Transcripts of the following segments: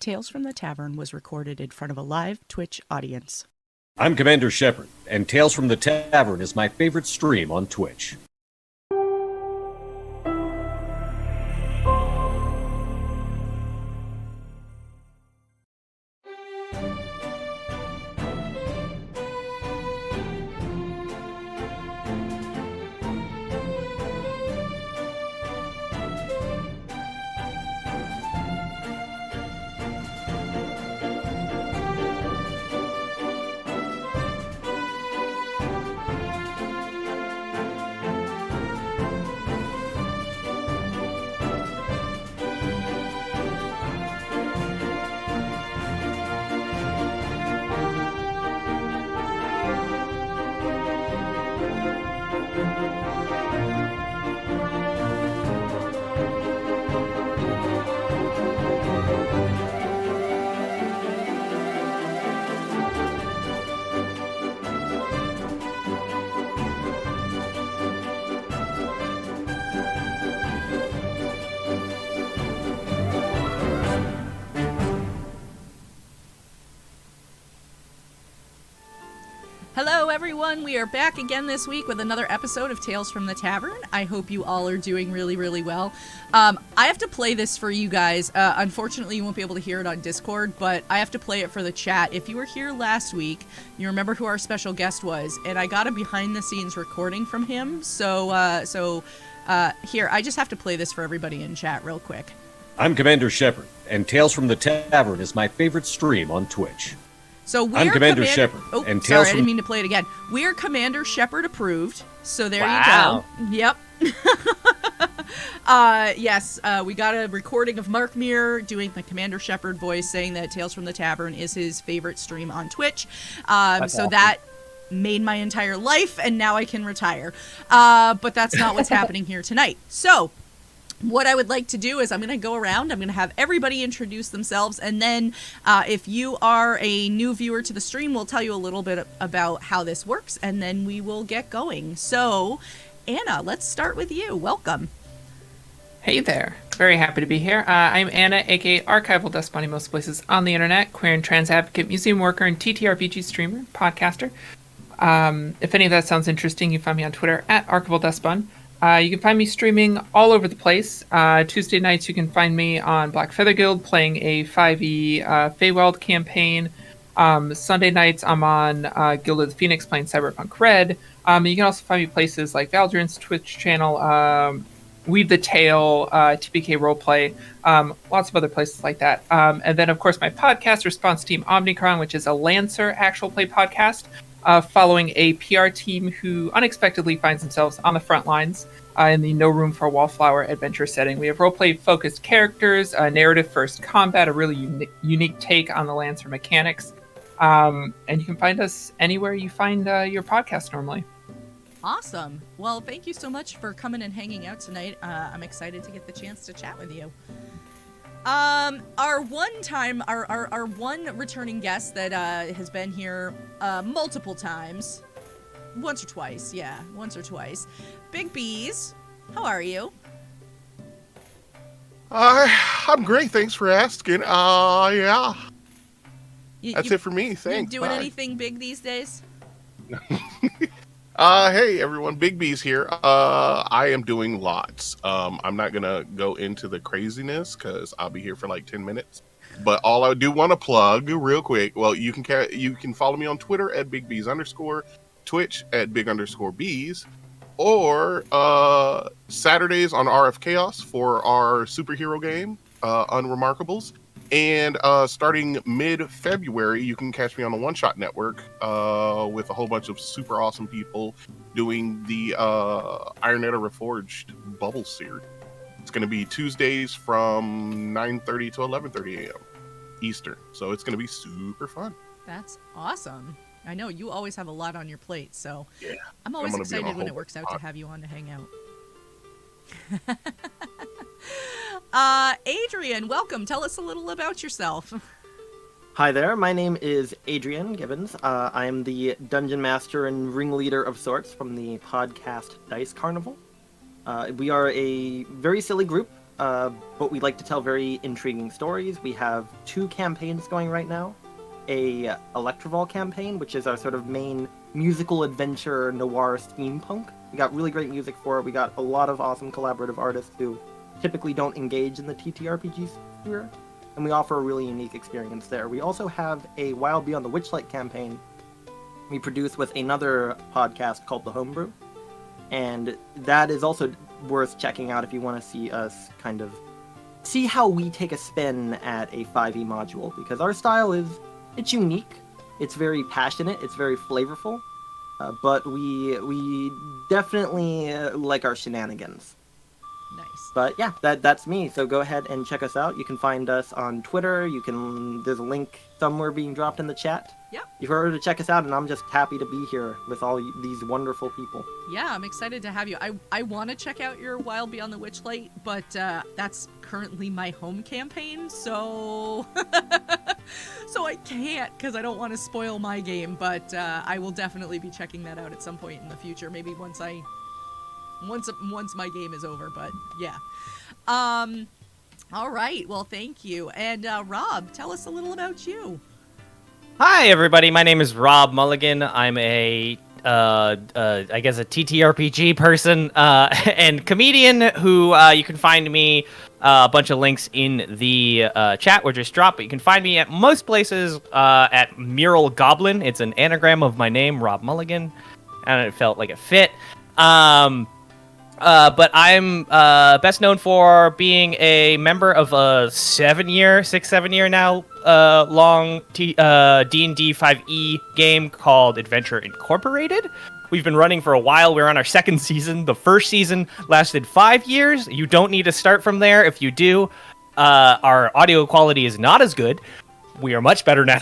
Tales from the Tavern was recorded in front of a live Twitch audience. I'm Commander Shepard, and Tales from the Tavern is my favorite stream on Twitch. Hello everyone, we are back again this week with another episode of Tales from the Tavern. I hope you all are doing really, really well. I have to play this for you guys. Unfortunately, you won't be able to hear it on Discord, but I have to play it for the chat. If you were here last week, you remember who our special guest was, and I got a behind-the-scenes recording from him, so here, I just have to play this for everybody in chat real quick. I'm Commander Shepard, and Tales from the Tavern is my favorite stream on Twitch. So I'm Commander Shepard. Oh, and sorry, Tales I didn't mean to play it again. We're Commander Shepard approved. So there Wow. you go. Yep. Yes, we got a recording of Mark Muir doing the Commander Shepard voice, saying that Tales from the Tavern is his favorite stream on Twitch. So awesome. that made my entire life, and now I can retire. But that's not what's happening here tonight. So what I would like to do is I'm going to go around, I'm going to have everybody introduce themselves, and then if you are a new viewer to the stream, we'll tell you a little bit about how this works, and then we will get going. So, Anna, let's start with you. Welcome. Hey there. Very happy to be here. I'm Anna, aka Archival Dust Bunny most places on the internet, queer and trans advocate, museum worker, and TTRPG streamer, podcaster. If any of that sounds interesting, you can find me on Twitter at Archival Dust Bun. You can find me streaming all over the place. Tuesday nights you can find me on Black Feather Guild playing a 5e Feywild campaign. Sunday nights I'm on Guild of the Phoenix playing Cyberpunk Red. You can also find me places like Valdrin's Twitch channel, Weave the Tale, TPK Roleplay, lots of other places like that. And then, of course, my podcast, Response Team Omnicron, which is a Lancer actual play podcast, following a PR team who unexpectedly finds themselves on the front lines in the No Room for a Wallflower adventure setting. We have roleplay-focused characters, narrative-first combat, a really unique take on the Lancer mechanics. And you can find us anywhere you find your podcast normally. Awesome. Well, thank you so much for coming and hanging out tonight. I'm excited to get the chance to chat with you. Our one returning guest that has been here multiple times, once or twice, Big Beaz, how are you? I'm great, thanks for asking. Yeah. That's it for me, thanks. You doing Bye. anything big these days? Hey everyone, Big Beaz here. I am doing lots. I'm not gonna go into the craziness because I'll be here for like 10 minutes. But all I do want to plug real quick. Well, you can follow me on Twitter at BigBeaz_, Twitch at Big_Beaz, or Saturdays on RF Chaos for our superhero game, Unremarkables. And starting mid-February, you can catch me on the One Shot Network with a whole bunch of super awesome people doing the Ironetta Reforged Bubble series. It's going to be Tuesdays from 9:30 to 11:30 a.m. Eastern. So it's going to be super fun. That's awesome. I know you always have a lot on your plate, so yeah, I'm always excited when it works out to have you on to hang out. Adrian, welcome. Tell us a little about yourself. Hi there, my name is Adrian Gibbons. I am the Dungeon Master and ringleader of sorts from the podcast Dice Carnival. We are a very silly group but we like to tell very intriguing stories. We have 2 campaigns going right now. A Electrovol campaign, which is our sort of main musical adventure noir steampunk. We got really great music for it. We got a lot of awesome collaborative artists who typically don't engage in the TTRPG sphere, and we offer a really unique experience there. We also have a Wild Beyond the Witchlight campaign we produce with another podcast called The Homebrew, and that is also worth checking out if you want to see us kind of see how we take a spin at a 5e module, because our style it's unique, it's very passionate, it's very flavorful, but we definitely like our shenanigans. Nice. But yeah, that's me. So go ahead and check us out. You can find us on Twitter. There's a link somewhere being dropped in the chat. Yep. You've heard to check us out, and I'm just happy to be here with all these wonderful people. Yeah, I'm excited to have you. I want to check out your Wild Beyond the Witchlight, but that's currently my home campaign, so so I can't because I don't want to spoil my game. But I will definitely be checking that out at some point in the future. Maybe once my game is over. But yeah. All right. Well, thank you. And Rob, tell us a little about you. Hi, everybody. My name is Rob Mulligan. I'm I guess a TTRPG person and comedian who you can find me a bunch of links in the chat were just dropped, but you can find me at most places at Mural Goblin. It's an anagram of my name, Rob Mulligan, and it felt like it fit. But I'm best known for being a member of a 7 year now long D&D 5e game called Adventure Incorporated. We've been running for a while. We're on our 2nd season. The first season lasted 5 years. You don't need to start from there. If you do, our audio quality is not as good. We are much better now.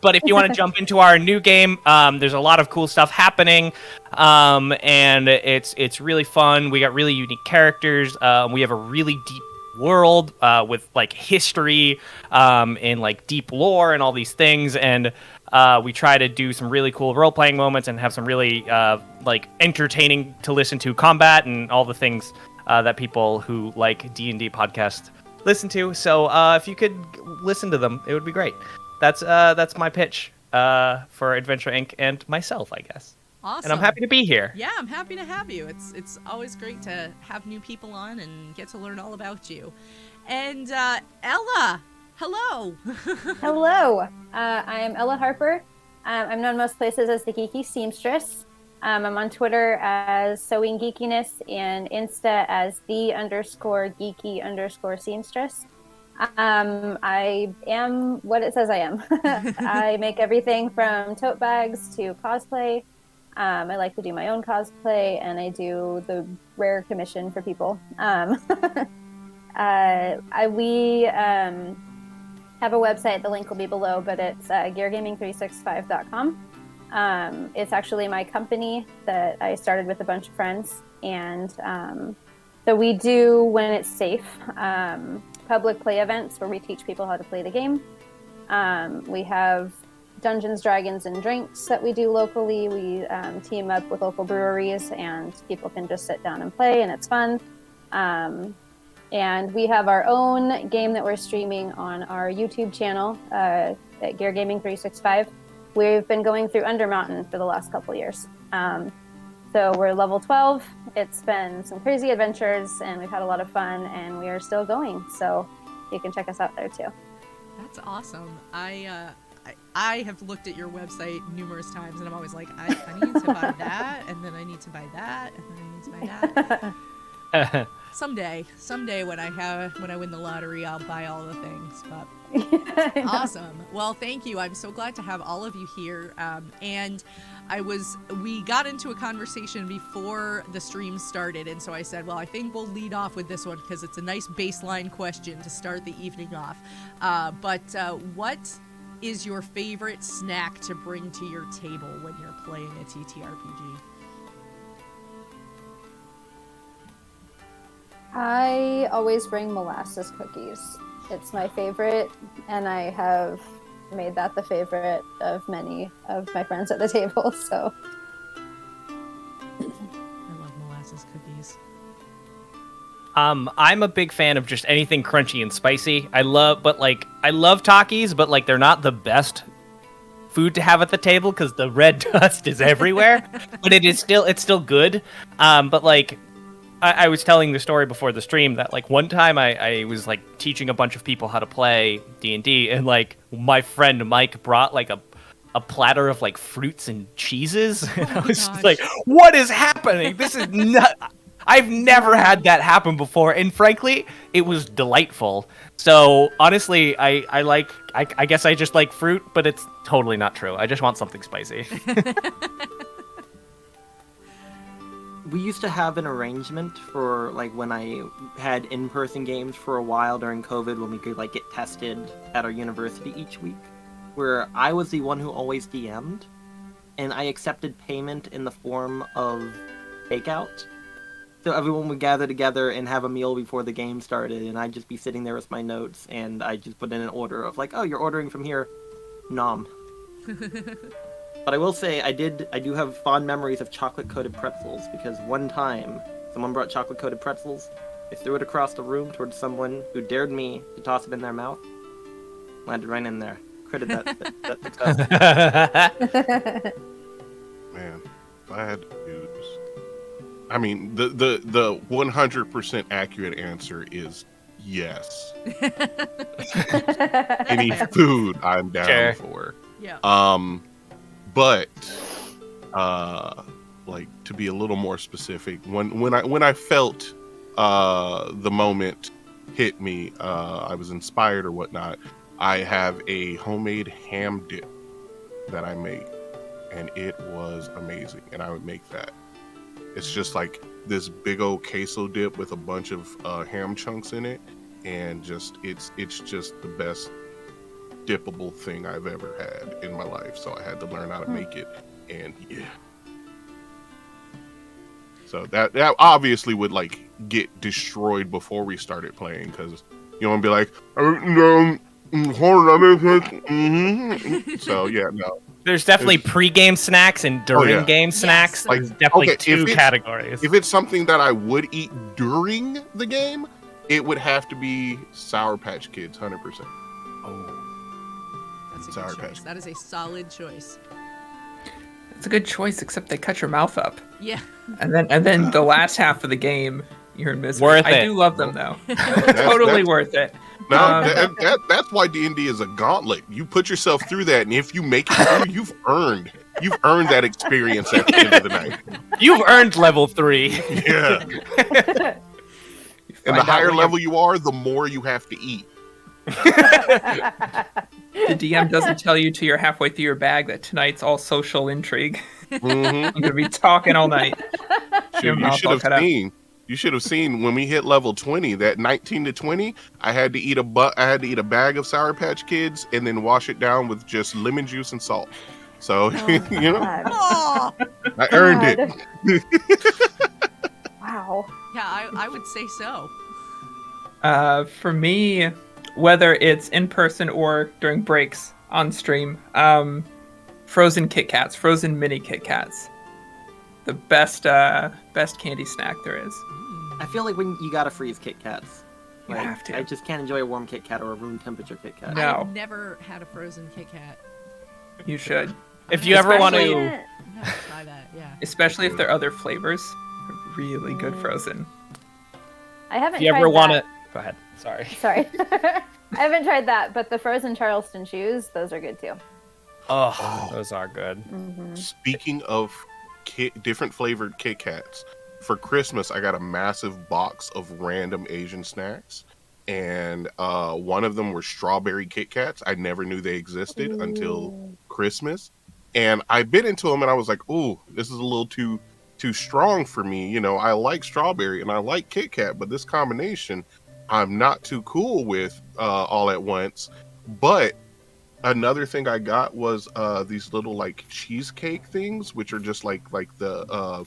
But if you want to jump into our new game, there's a lot of cool stuff happening, and it's really fun. We got really unique characters. We have a really deep world with like history and like deep lore and all these things, and we try to do some really cool role-playing moments and have some really like entertaining to listen to combat and all the things that people who like D&D podcasts listen to. So if you could listen to them, it would be great. That's my pitch for Adventure Inc. and myself, I guess. Awesome. And I'm happy to be here. Yeah, I'm happy to have you. It's always great to have new people on and get to learn all about you. And Ella, hello. Hello. I am Ella Harper. I'm known most places as the Geeky Seamstress. I'm on Twitter as Sewing Geekiness and Insta as _geeky_seamstress. I am what it says I am. I make everything from tote bags to cosplay. I like to do my own cosplay, and I do the rare commission for people. We have a website. The link will be below, but it's geargaming365.com. It's actually my company that I started with a bunch of friends, and so we do, when it's safe, public play events where we teach people how to play the game. We have Dungeons, Dragons, and Drinks that we do locally. We team up with local breweries, and people can just sit down and play, and it's fun. And we have our own game that we're streaming on our YouTube channel at geargaming365. We've been going through Undermountain for the last couple of years. So we're level 12. It's been some crazy adventures, and we've had a lot of fun, and we are still going. So you can check us out there too. That's awesome. I have looked at your website numerous times, and I'm always like, I need to buy that, and then I need to buy that, and then I need to buy that. Someday when I win the lottery, I'll buy all the things. But awesome. Well, thank you. I'm so glad to have all of you here. And we got into a conversation before the stream started, and so I said, well, I think we'll lead off with this one because it's a nice baseline question to start the evening off. But what is your favorite snack to bring to your table when you're playing a TTRPG? I always bring molasses cookies. It's my favorite, and I have made that the favorite of many of my friends at the table, so. I love molasses cookies. I'm a big fan of just anything crunchy and spicy. I love Takis, but like they're not the best food to have at the table because the red dust is everywhere. But it's still good. But like I was telling the story before the stream that like one time I was like teaching a bunch of people how to play D&D, and like my friend Mike brought like a platter of like fruits and cheeses, and I was just like, what is happening? This is not. I've never had that happen before, and frankly, it was delightful. So honestly, I guess I just like fruit, but it's totally not true. I just want something spicy. We used to have an arrangement for like when I had in-person games for a while during COVID, when we could like get tested at our university each week, where I was the one who always DM'd, and I accepted payment in the form of takeout. So everyone would gather together and have a meal before the game started, and I'd just be sitting there with my notes, and I'd just put in an order of like, oh, you're ordering from here, nom. But I will say, I do have fond memories of chocolate-coated pretzels, because one time, someone brought chocolate-coated pretzels, I threw it across the room towards someone who dared me to toss it in their mouth, landed right in there. Credit that success. Man, if I had to choose, I mean, the 100% accurate answer is yes. Any food I'm down for. Yeah. But like to be a little more specific, when I felt the moment hit me, I was inspired or whatnot. I have a homemade ham dip that I make, and it was amazing. And I would make that. It's just like this big old queso dip with a bunch of ham chunks in it, and just it's just the best dippable thing I've ever had in my life. So I had to learn how to make it, and yeah. So that obviously would like get destroyed before we started playing, because you want to be like, so yeah, no. There's definitely pre-game snacks and during game snacks. Yes. There's definitely okay, two categories. If it's something that I would eat during the game, it would have to be Sour Patch Kids, 100%. That's a Sour good choice. Patch. That is a solid choice. It's a good choice, except they cut your mouth up. Yeah. And then the last half of the game, you're in misery. Worth I it. do love them though. Totally worth it. No, that's why D&D is a gauntlet. You put yourself through that, and if you make it through, you've earned that experience at the end of the night. You've earned level 3. Yeah. And the higher level you are, the more you have to eat. The DM doesn't tell you till you're halfway through your bag that tonight's all social intrigue. Mm-hmm. I'm gonna be talking all night. You should have seen when we hit level 20, that 19 to 20, I had to eat a bag of Sour Patch Kids and then wash it down with just lemon juice and salt. So, you know, I earned it. Wow. Yeah, I would say so. For me, whether it's in person or during breaks on stream, frozen Kitkats, frozen mini Kitkats. The best candy snack there is. I feel like when you gotta freeze Kit Kats. You have to. I just can't enjoy a warm Kit Kat or a room temperature Kit Kat. No. I've never had a frozen Kit Kat. You should. If you ever want Especially- to... I'm gonna try that, yeah. Especially if there are other flavors. Really good frozen. I haven't If you tried ever want to... that. Go ahead. Sorry. Sorry. I haven't tried that, but the frozen Charleston chews, those are good too. Oh, those are good. Speaking of different flavored Kit Kats, for Christmas I got a massive box of random Asian snacks, and one of them were strawberry Kit Kats. I never knew they existed until Christmas, and I bit into them and I was like, "Ooh, this is a little too strong for me." You know, I like strawberry and I like Kit Kat, but this combination I'm not too cool with all at once. But another thing I got was these little like cheesecake things, which are just like the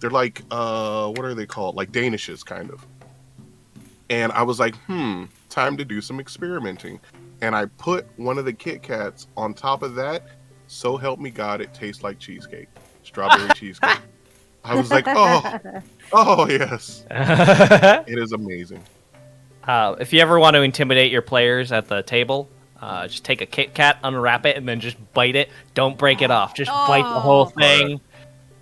they're like what are they called? Like Danishes, kind of. And I was like, time to do some experimenting. And I put one of the Kit Kats on top of that. So help me God, it tastes like cheesecake, strawberry cheesecake. I was like, oh yes, it is amazing. If you ever want to intimidate your players at the table, just take a Kit Kat, unwrap it, and then just bite it. Don't break it off. Just bite the whole thing.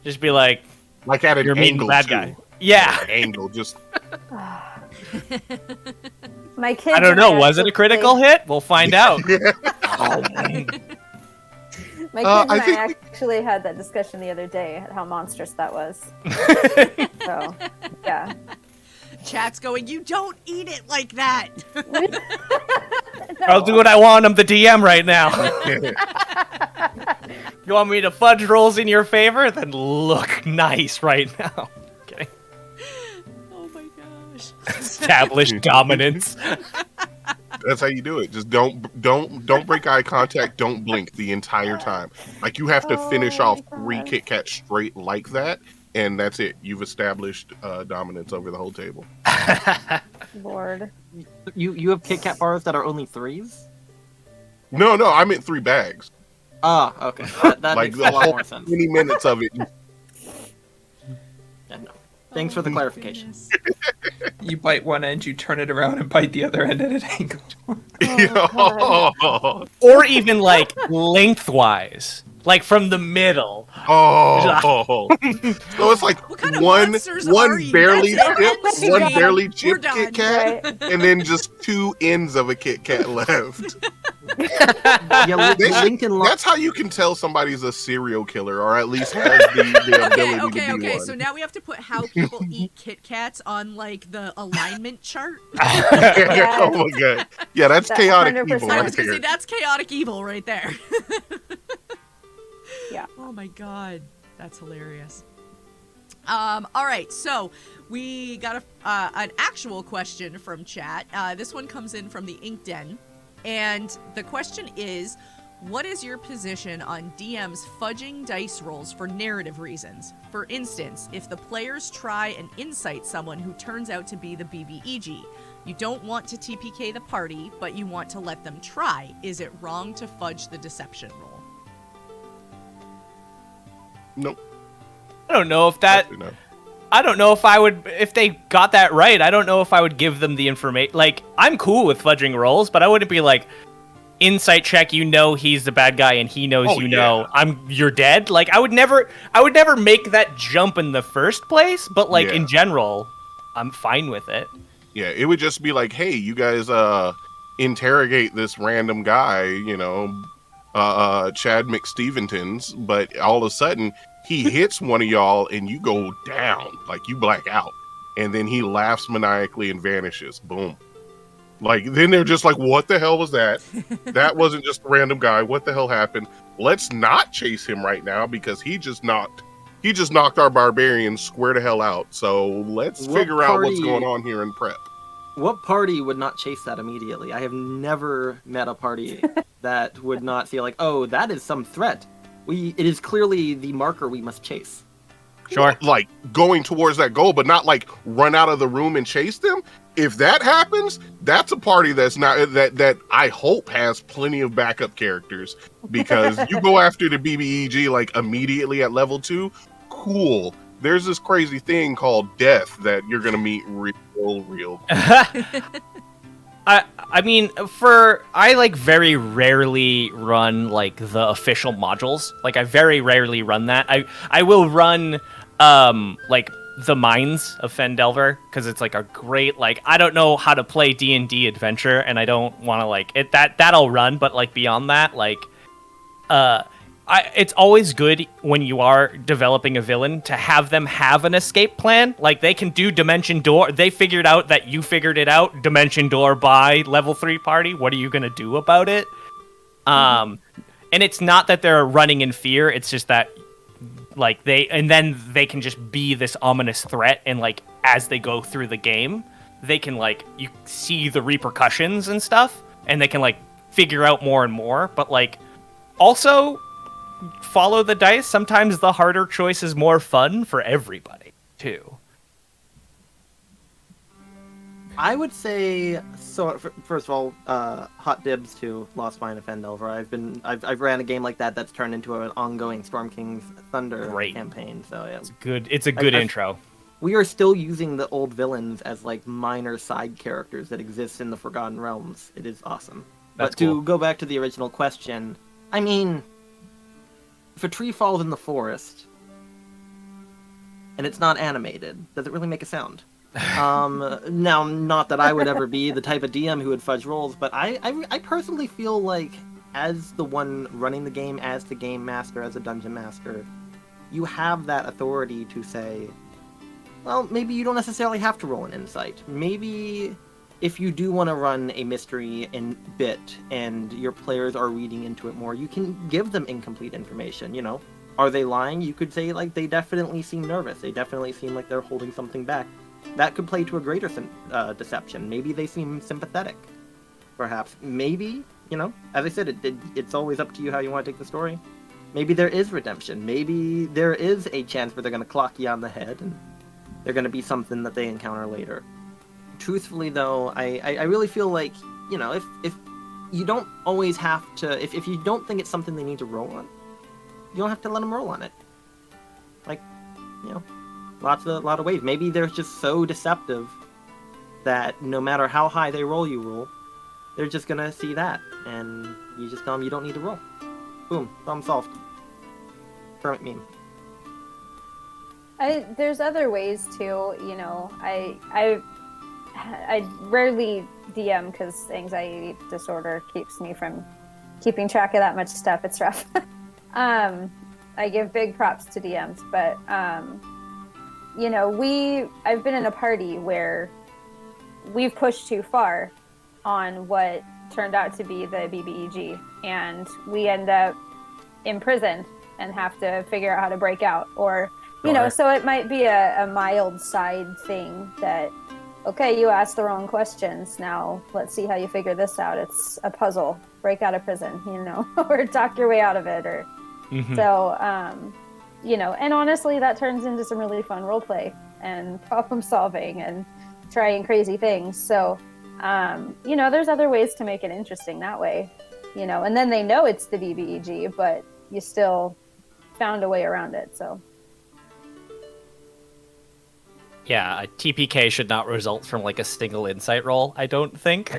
Just be like at an you're meeting the angle, bad too. guy. Yeah. At an angle, just. My kids. I don't know. Was it a critical hit? We'll find out. My kids I and think I actually had that discussion the other day, how monstrous that was. So, yeah. Chat's going, you don't eat it like that. I'll do what I want. I'm the DM right now. You want me to fudge rolls in your favor? Then look nice right now. Okay. Oh my gosh. Establish dominance. That's how you do it. Just don't break eye contact. Don't blink the entire time. Like you have to finish off 3 Kit Kats straight like that, and that's it. You've established dominance over the whole table. Lord. You have Kit Kat bars that are only 3s? No, I meant 3 bags. Ah, okay. That Like makes the a lot whole more sense. 20 minutes of it. Yeah, no. Thanks for the clarification. You bite one end, you turn it around and bite the other end at an angle. Or even like lengthwise. Like from the middle. So it's like What kind of one monsters are you? barely That's it. chipped, End one stream. barely We're chipped done. Kit Kat, Right. and then just 2 ends of a Kit Kat left. Yeah, Lincoln That's how you can tell somebody's a serial killer, or at least has the ability to be one. So now we have to put how people eat Kit Kats on like the alignment chart. Oh my god! Yeah, that's That's chaotic 100%. evil I right was gonna say there. that's chaotic evil right there. Yeah. Oh my god, that's hilarious. All right, so we got an actual question from chat. This one comes in from the Ink Den, and the question is, what is your position on DMs fudging dice rolls for narrative reasons? For instance, if the players try and insight someone who turns out to be the BBEG, you don't want to TPK the party, but you want to let them try. Is it wrong to fudge the deception roll? Nope. I don't know if that. No. I don't know if I would. If they got that right, I don't know if I would give them the information. Like, I'm cool with fudging rolls, but I wouldn't be like, insight check. You know he's the bad guy, and he knows know you're dead. Like, I would never make that jump in the first place. But like in general, I'm fine with it. Yeah, it would just be like, hey, you guys interrogate this random guy, Chad McSteventons, but all of a sudden he hits one of y'all and you go down, like you black out, and then he laughs maniacally and vanishes. Boom. Like, then they're just like, what the hell was that? That wasn't just a random guy. What the hell happened? Let's not chase him right now because he just knocked our barbarian square the hell out. So let's figure out what's going on here in prep. What party would not chase that immediately? I have never met a party that would not feel like, oh, that is some threat. It is clearly the marker we must chase. Sure. Like going towards that goal, but not like run out of the room and chase them. If that happens, that's a party that's not that I hope has plenty of backup characters, because you go after the BBEG like immediately at level 2. Cool. There's this crazy thing called death that you're gonna meet real. I mean, I like very rarely run like the official modules. Like, I very rarely run that. I will run like the Mines of Fendelver, because it's like a great, like, I don't know how to play D&D adventure, and I don't want to like it. That I'll run, but like beyond that, like it's always good when you are developing a villain to have them have an escape plan. Like, they can do Dimension Door. They figured out that you figured it out. Dimension Door by level 3 party. What are you going to do about it? And it's not that they're running in fear. It's just that, like, they can just be this ominous threat. And, like, as they go through the game, they can, like, you see the repercussions and stuff. And they can, like, figure out more and more. But, like, also follow the dice. Sometimes the harder choice is more fun for everybody too. I would say so. First of all, hot dibs to Lost Mine of Fendelver. I've ran a game like that that's turned into an ongoing Storm King's Thunder campaign. So yeah, It's a good intro. We are still using the old villains as like minor side characters that exist in the Forgotten Realms. It is awesome. That's but to cool. go back to the original question, I mean, if a tree falls in the forest and it's not animated, does it really make a sound? Now, not that I would ever be the type of DM who would fudge rolls, but I personally feel like, as the one running the game, as the game master, as a dungeon master, you have that authority to say, well, maybe you don't necessarily have to roll an insight. Maybe if you do want to run a mystery in bit and your players are reading into it more, you can give them incomplete information, you know? Are they lying? You could say, like, they definitely seem nervous. They definitely seem like they're holding something back. That could play to a greater deception. Maybe they seem sympathetic, perhaps. Maybe, you know, as I said, it's always up to you how you want to take the story. Maybe there is redemption. Maybe there is a chance where they're going to clock you on the head and they're going to be something that they encounter later. Truthfully, though, I really feel like, you know, if you don't always have to... If you don't think it's something they need to roll on, you don't have to let them roll on it. Like, you know... lot of ways. Maybe they're just so deceptive that no matter how high they roll, they're just gonna see that, and you just tell them you don't need to roll. Boom, problem solved. Permit meme. There's other ways too. You know, I rarely DM because anxiety disorder keeps me from keeping track of that much stuff. It's rough. I give big props to DMs, but you know, I've been in a party where we've pushed too far on what turned out to be the BBEG, and we end up imprisoned and have to figure out how to break out. Or, you know, so it might be a mild side thing that, okay, you asked the wrong questions. Now let's see how you figure this out. It's a puzzle. Break out of prison, you know, or talk your way out of it. Or so, you know, and honestly, that turns into some really fun role play and problem solving and trying crazy things. So, you know, there's other ways to make it interesting that way, you know, and then they know it's the BBEG, but you still found a way around it. So. Yeah, a TPK should not result from like a single insight roll, I don't think,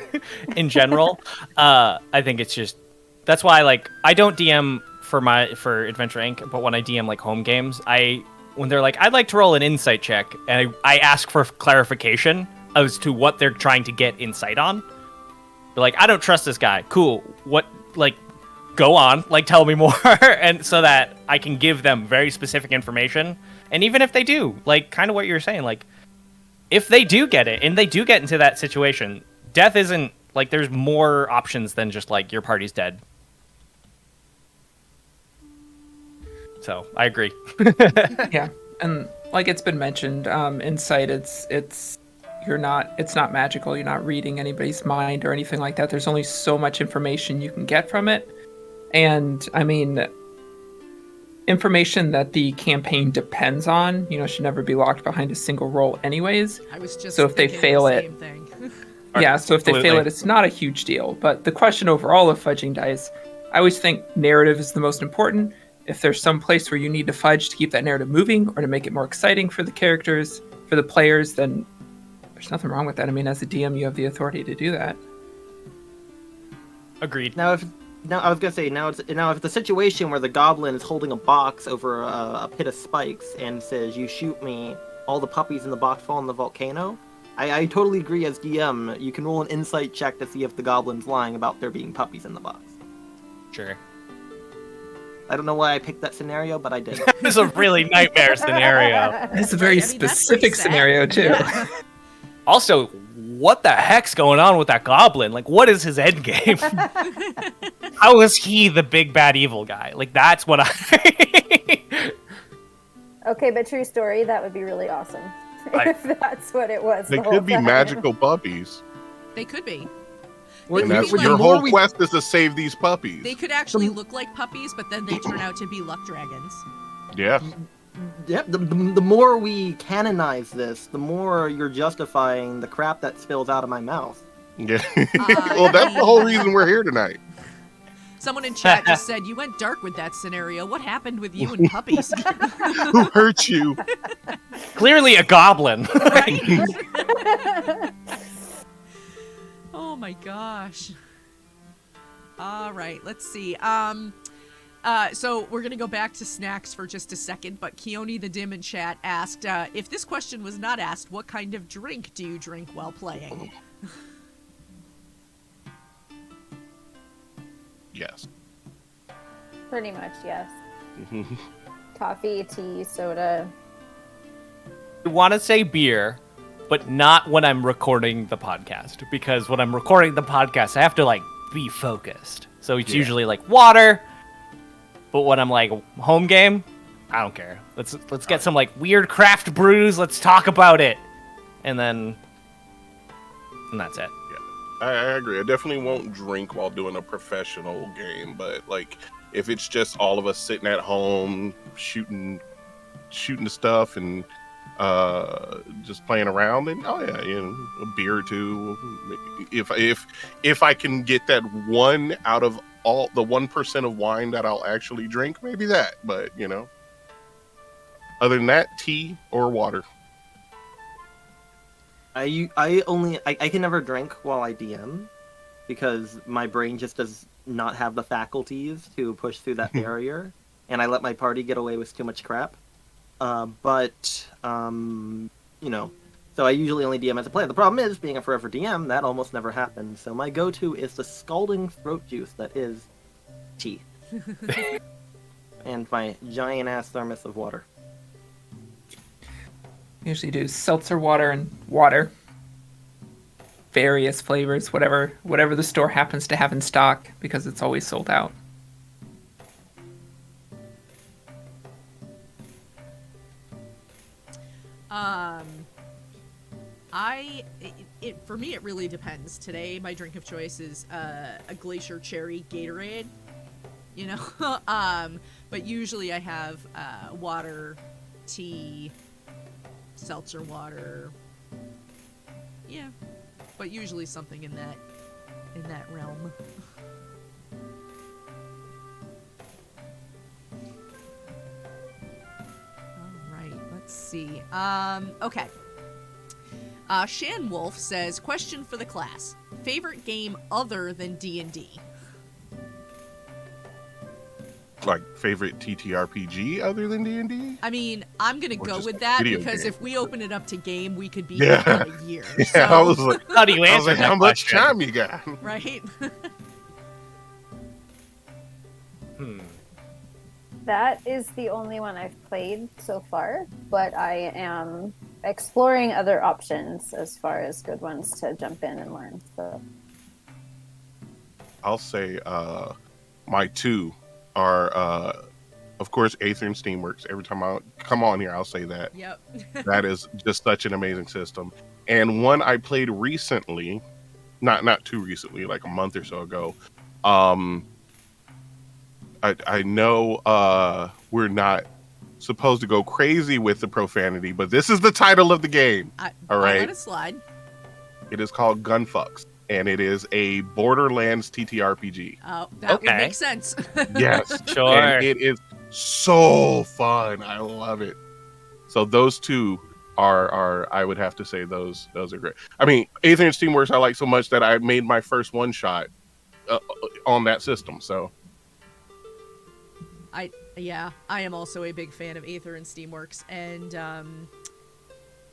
in general. I think it's just, that's why, like, I don't DM for Adventure Inc., but when I DM like home games, when they're like, I'd like to roll an insight check, and I ask for clarification as to what they're trying to get insight on. They're like, I don't trust this guy. Cool. What, like, go on, like, tell me more. And so that I can give them very specific information. And even if they do, like, kind of what you're saying, like, if they do get it, and they do get into that situation, death isn't, like, there's more options than just, like, your party's dead. So I agree. Yeah, and like it's been mentioned, insight, it's not magical. You're not reading anybody's mind or anything like that. There's only so much information you can get from it, and I mean, information that the campaign depends on, you know, should never be locked behind a single roll, anyways. I was just so if they fail the it, same thing. yeah. So if they fail it, it's not a huge deal. But the question overall of fudging dice, I always think narrative is the most important. If there's some place where you need to fudge to keep that narrative moving or to make it more exciting for the characters, for the players, then there's nothing wrong with that. I mean, as a DM, you have the authority to do that. Agreed. Now, if it's the situation where the goblin is holding a box over a pit of spikes and says, "You shoot me, all the puppies in the box fall in the volcano," I totally agree. As DM, you can roll an insight check to see if the goblin's lying about there being puppies in the box. Sure. I don't know why I picked that scenario, but I did. It's a really nightmare scenario. It's a very specific scenario, too. Yeah. Also, what the heck's going on with that goblin? Like, what is his end game? How is he the big bad evil guy? Like, that's what I... Okay, but true story, that would be really awesome. If that's what it was. They could be magical puppies. They could be. Well, And that's Like, your whole quest is to save these puppies. They could actually look like puppies, but then they turn out to be luck dragons. Yeah. Yep, the more we canonize this, the more you're justifying the crap that spills out of my mouth. Yeah. Well, that's the whole reason we're here tonight. Someone in chat just said, you went dark with that scenario. What happened with you and puppies? Who hurt you? Clearly a goblin. Oh my gosh. All right, let's see. So we're going to go back to snacks for just a second, but Keone the Dim in chat asked, if this question was not asked, what kind of drink do you drink while playing? Yes. Pretty much, yes. Coffee, tea, soda. I want to say beer, but not when I'm recording the podcast, because when I'm recording the podcast, I have to like be focused. So it's usually like water. But when I'm like home game, I don't care. Let's get some like weird craft brews. Let's talk about it, and that's it. I agree. I definitely won't drink while doing a professional game, but like if it's just all of us sitting at home shooting stuff and just playing around, then a beer or two. If I can get that one out of all the 1% of wine that I'll actually drink, maybe that. But other than that, tea or water. I can never drink while I DM because my brain just does not have the faculties to push through that barrier, and I let my party get away with too much crap. So I usually only DM as a player. The problem is, being a forever DM, that almost never happens. So my go-to is the scalding throat juice that is tea. And my giant-ass thermos of water. Usually do seltzer water and water. Various flavors, whatever the store happens to have in stock, because it's always sold out. For me, it really depends. Today, my drink of choice is a Glacier Cherry Gatorade, but usually I have water, tea, seltzer water, but usually something in that realm. All right, let's see. Okay. Shan Wolf says, question for the class. Favorite game other than D&D? Like, favorite TTRPG other than D&D? I mean, I'm going to go with that because if we open it up to game, we could be here for a year. Yeah, so. I was like, how do you answer how much time you got? Right? That is the only one I've played so far, but I am exploring other options as far as good ones to jump in and learn. So I'll say my two are, of course, Aether and Steamworks. Every time I come on here, I'll say that. Yep. That is just such an amazing system. And one I played recently, not too recently, like a month or so ago. I know we're not supposed to go crazy with the profanity, but this is the title of the game. All right. I'll let it slide. It is called Gunfucks, and it is a Borderlands TTRPG. Oh, that would make sense. Yes. Sure. And it is so fun. I love it. So those two are I would have to say those are great. I mean, Aether and Steamworks I like so much that I made my first one shot on that system. So I am also a big fan of Aether and Steamworks, and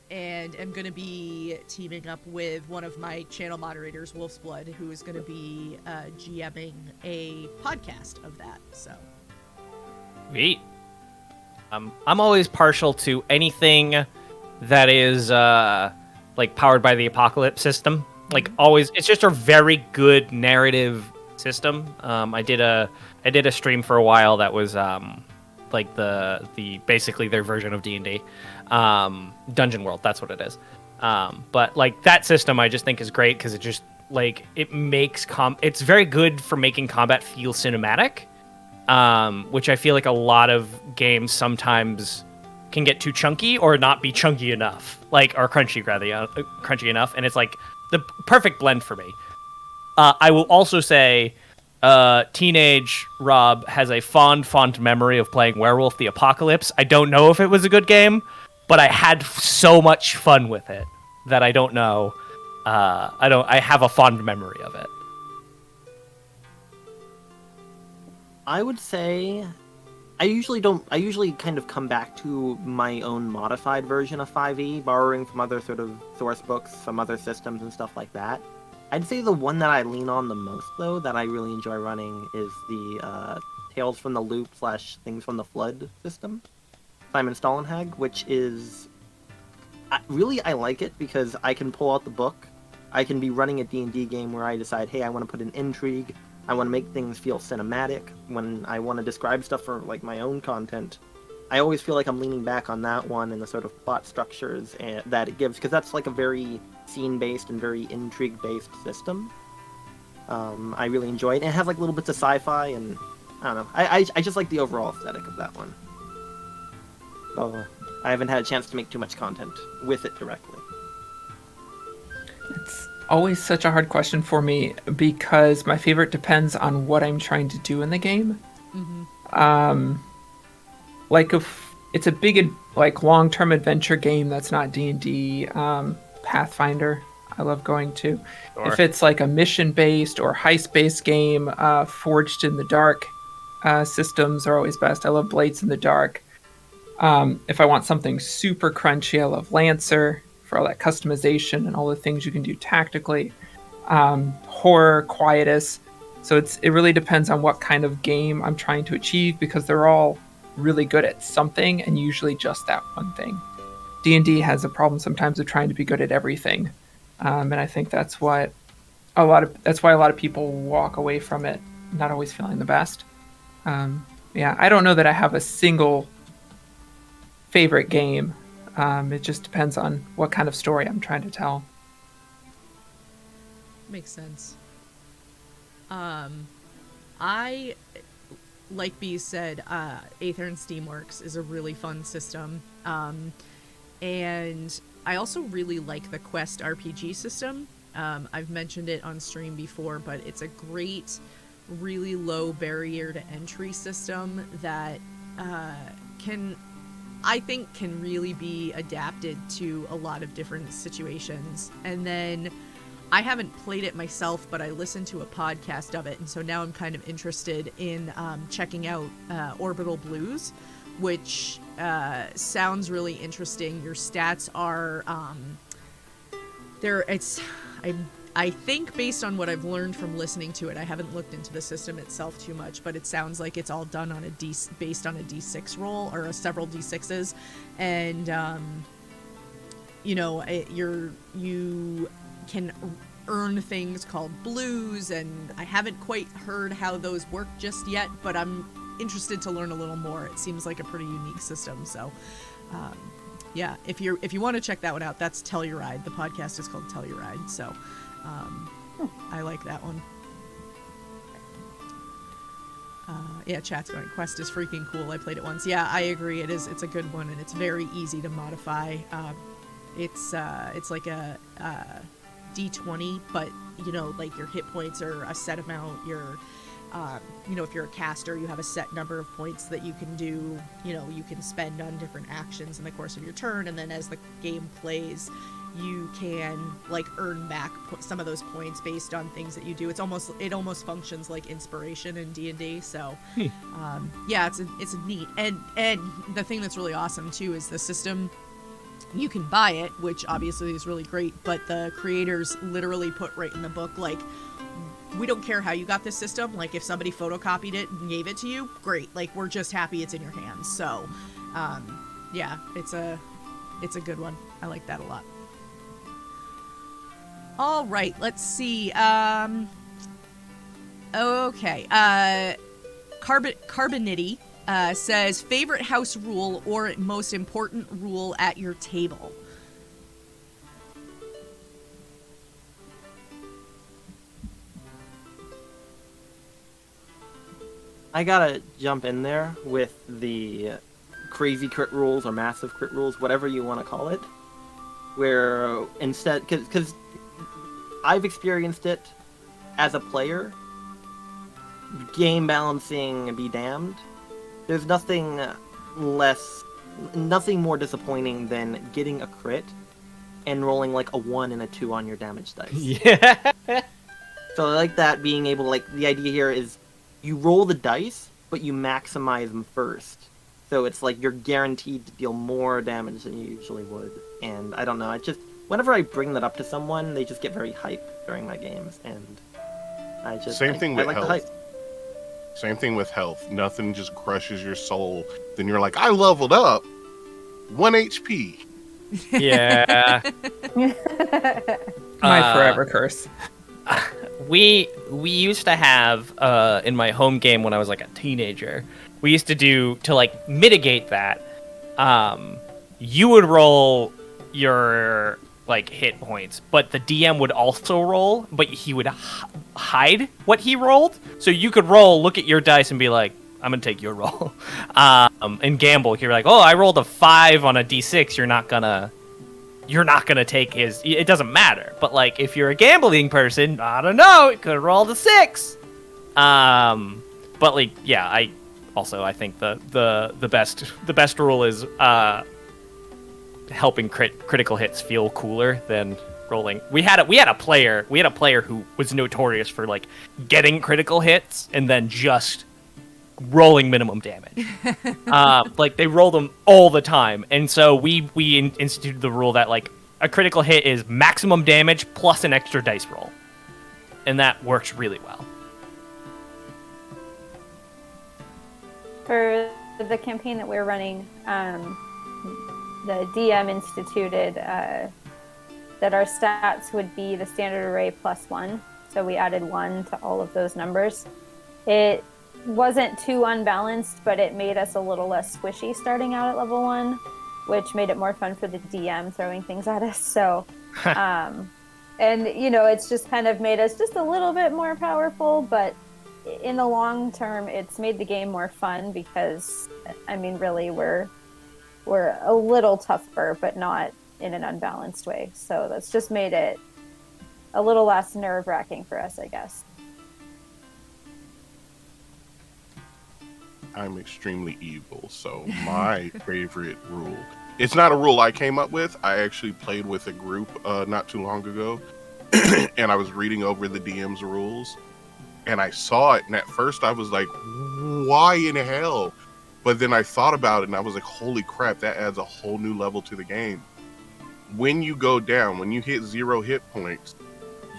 am going to be teaming up with one of my channel moderators, Wolf's Blood, who is going to be GMing a podcast of that. So, sweet. I'm always partial to anything that is like powered by the Apocalypse system. Like always, it's just a very good narrative system. I did a stream for a while that was like the basically their version of D&D, Dungeon World. That's what it is. But like that system, I just think is great because it just like it makes it's very good for making combat feel cinematic, which I feel like a lot of games sometimes can get too chunky or not be chunky enough, or crunchy rather, crunchy enough, and it's like the perfect blend for me. I will also say, teenage Rob has a fond memory of playing Werewolf the Apocalypse. I don't know if it was a good game, but I had so much fun with it that I don't know. I have a fond memory of it. I would say I usually kind of come back to my own modified version of 5e, borrowing from other sort of source books, from other systems and stuff like that. I'd say the one that I lean on the most, though, that I really enjoy running is the Tales from the Loop / Things from the Flood system, Simon Stollenhag, which is... I like it because I can pull out the book. I can be running a D&D game where I decide, hey, I want to put an intrigue, I want to make things feel cinematic. When I want to describe stuff for my own content, I always feel like I'm leaning back on that one and the sort of plot structures that it gives, because that's a very scene-based and very intrigue-based system. I really enjoy it. And it has little bits of sci-fi, and I don't know. I just like the overall aesthetic of that one. So I haven't had a chance to make too much content with it directly. It's always such a hard question for me because my favorite depends on what I'm trying to do in the game. Mm-hmm. If it's a big long-term adventure game that's not D&D, Pathfinder I love going to. Sure. If it's a mission-based or heist-based game, Forged in the Dark systems are always best. I love Blades in the Dark. If I want something super crunchy, I love Lancer for all that customization and all the things you can do tactically. Horror, Quietus. So it really depends on what kind of game I'm trying to achieve, because they're all really good at something and usually just that one thing. D&D has a problem sometimes of trying to be good at everything, and I think that's why a lot of people walk away from it not always feeling the best. I don't know that I have a single favorite game. It just depends on what kind of story I'm trying to tell. Makes sense. I, like Beaz said, Aether and Steamworks is a really fun system. And I also really like the Quest RPG system. I've mentioned it on stream before, but it's a great, really low barrier to entry system that can really be adapted to a lot of different situations. And then I haven't played it myself, but I listened to a podcast of it, and so now I'm kind of interested in checking out Orbital Blues, which sounds really interesting. Your stats are I think based on what I've learned from listening to it, I haven't looked into the system itself too much, but it sounds like it's all done on based on a D6 roll, or several D6s, and you can earn things called blues, and I haven't quite heard how those work just yet, but I'm interested to learn a little more. It seems like a pretty unique system, so if you want to check that one out, that's Telluride. The podcast is called Telluride, so I like that one. Chat's going, Quest is freaking cool. I played it once. Yeah, I agree. It's a good one, and it's very easy to modify. It's like a D20, but your hit points are a set amount. If you're a caster, you have a set number of points that you can do. You can spend on different actions in the course of your turn, and then as the game plays, you can earn back some of those points based on things that you do. It almost functions like inspiration in D&D. So, it's neat. And the thing that's really awesome too is the system. You can buy it, which obviously is really great, but the creators literally put right in the book, we don't care how you got this system. If somebody photocopied it and gave it to you, great. We're just happy it's in your hands. So, it's a good one. I like that a lot. All right, let's see. Okay. Carbonity says, favorite house rule or most important rule at your table? I gotta jump in there with the crazy crit rules or massive crit rules, whatever you want to call it, where instead, because I've experienced it as a player, game balancing be damned. There's nothing more disappointing than getting a crit and rolling like a 1 and a 2 on your damage dice. Yeah. So I like that, being able to, like, the idea here is you roll the dice, but you maximize them first. So it's like you're guaranteed to deal more damage than you usually would. And I don't know, whenever I bring that up to someone, they just get very hyped during my games, and I like health. the hype. Same thing with health. Nothing just crushes your soul. Then you're like, I leveled up 1 HP. Yeah. My forever curse. We used to have in my home game when I was like a teenager, we used to do to like mitigate that. You would roll your like hit points, but the DM would also roll, but he would hide what he rolled, so you could roll, look at your dice, and be like, I'm gonna take your roll, and gamble. You're like, oh, I rolled a 5 on a d6. You're not gonna take his. It doesn't matter. But like, if you're a gambling person, I don't know, it could have rolled a 6. But like, yeah, I think the best rule is helping critical hits feel cooler than rolling. We had a player who was notorious for like getting critical hits and then just rolling minimum damage. Like they roll them all the time, and so we instituted the rule that like a critical hit is maximum damage plus an extra dice roll, and that works really well. For the campaign that we're running, the DM instituted that our stats would be the standard array +1, so we added 1 to all of those numbers. It wasn't too unbalanced, but it made us a little less squishy starting out at level 1, which made it more fun for the DM throwing things at us. So, and it's just kind of made us just a little bit more powerful, but in the long term, it's made the game more fun because, I mean, really, we're a little tougher, but not in an unbalanced way. So that's just made it a little less nerve-wracking for us, I guess. I'm extremely evil, so my favorite rule. It's not a rule I came up with. I actually played with a group not too long ago, and I was reading over the DM's rules, and I saw it, and at first I was like, why in hell? But then I thought about it, and I was like, holy crap, that adds a whole new level to the game. When you go down, when you hit 0 hit points,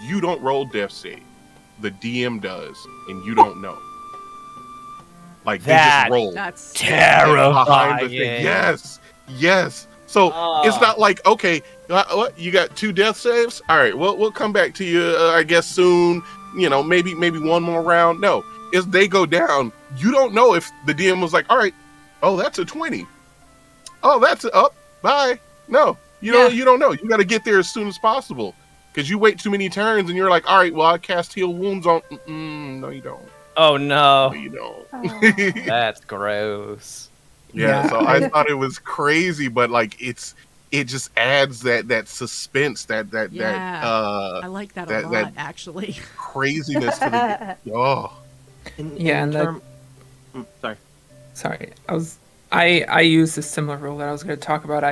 you don't roll death save. The DM does, and you don't know. Like, they just roll. That's terrifying. Yes. So it's not like, okay, what, you got 2 death saves? All right, we'll come back to you, I guess, soon. Maybe one more round. No, if they go down, you don't know if the DM was like, all right, oh, that's a 20. Oh, that's up. Bye. No, you don't know. You got to get there as soon as possible because you wait too many turns and you're like, all right, well, I cast heal wounds on. No, you don't. Oh no. No, you don't. Oh. That's gross. Yeah, so I thought it was crazy, but like it just adds that suspense, that I like that a lot, actually. Craziness to the oh. Sorry, I use a similar rule that I was going to talk about.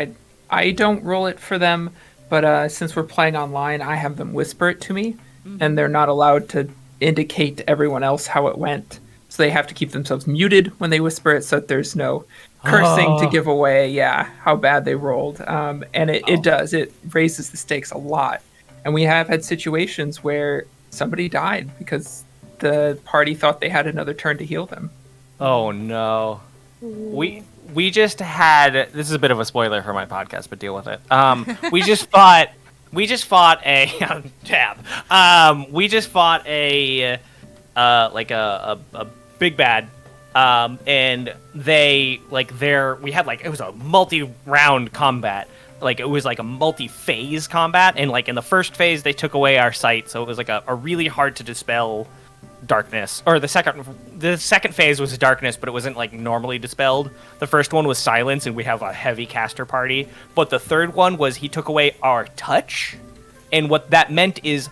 I don't roll it for them, but since we're playing online, I have them whisper it to me, and they're not allowed to indicate to everyone else how it went. So they have to keep themselves muted when they whisper it, so that there's no cursing to give away, how bad they rolled. And it raises the stakes a lot. And we have had situations where somebody died because the party thought they had another turn to heal them. Oh no. We just had, this is a bit of a spoiler for my podcast, but deal with it. We just fought a tab. We just fought a big bad, and we had it was a multi-round combat. Like it was like a multi-phase combat, and like in the first phase they took away our sight, so it was like a really hard to dispel darkness, or the second phase was darkness, but it wasn't like normally dispelled. The first one was silence, and we have a heavy caster party. But the third one was he took away our touch, and what that meant is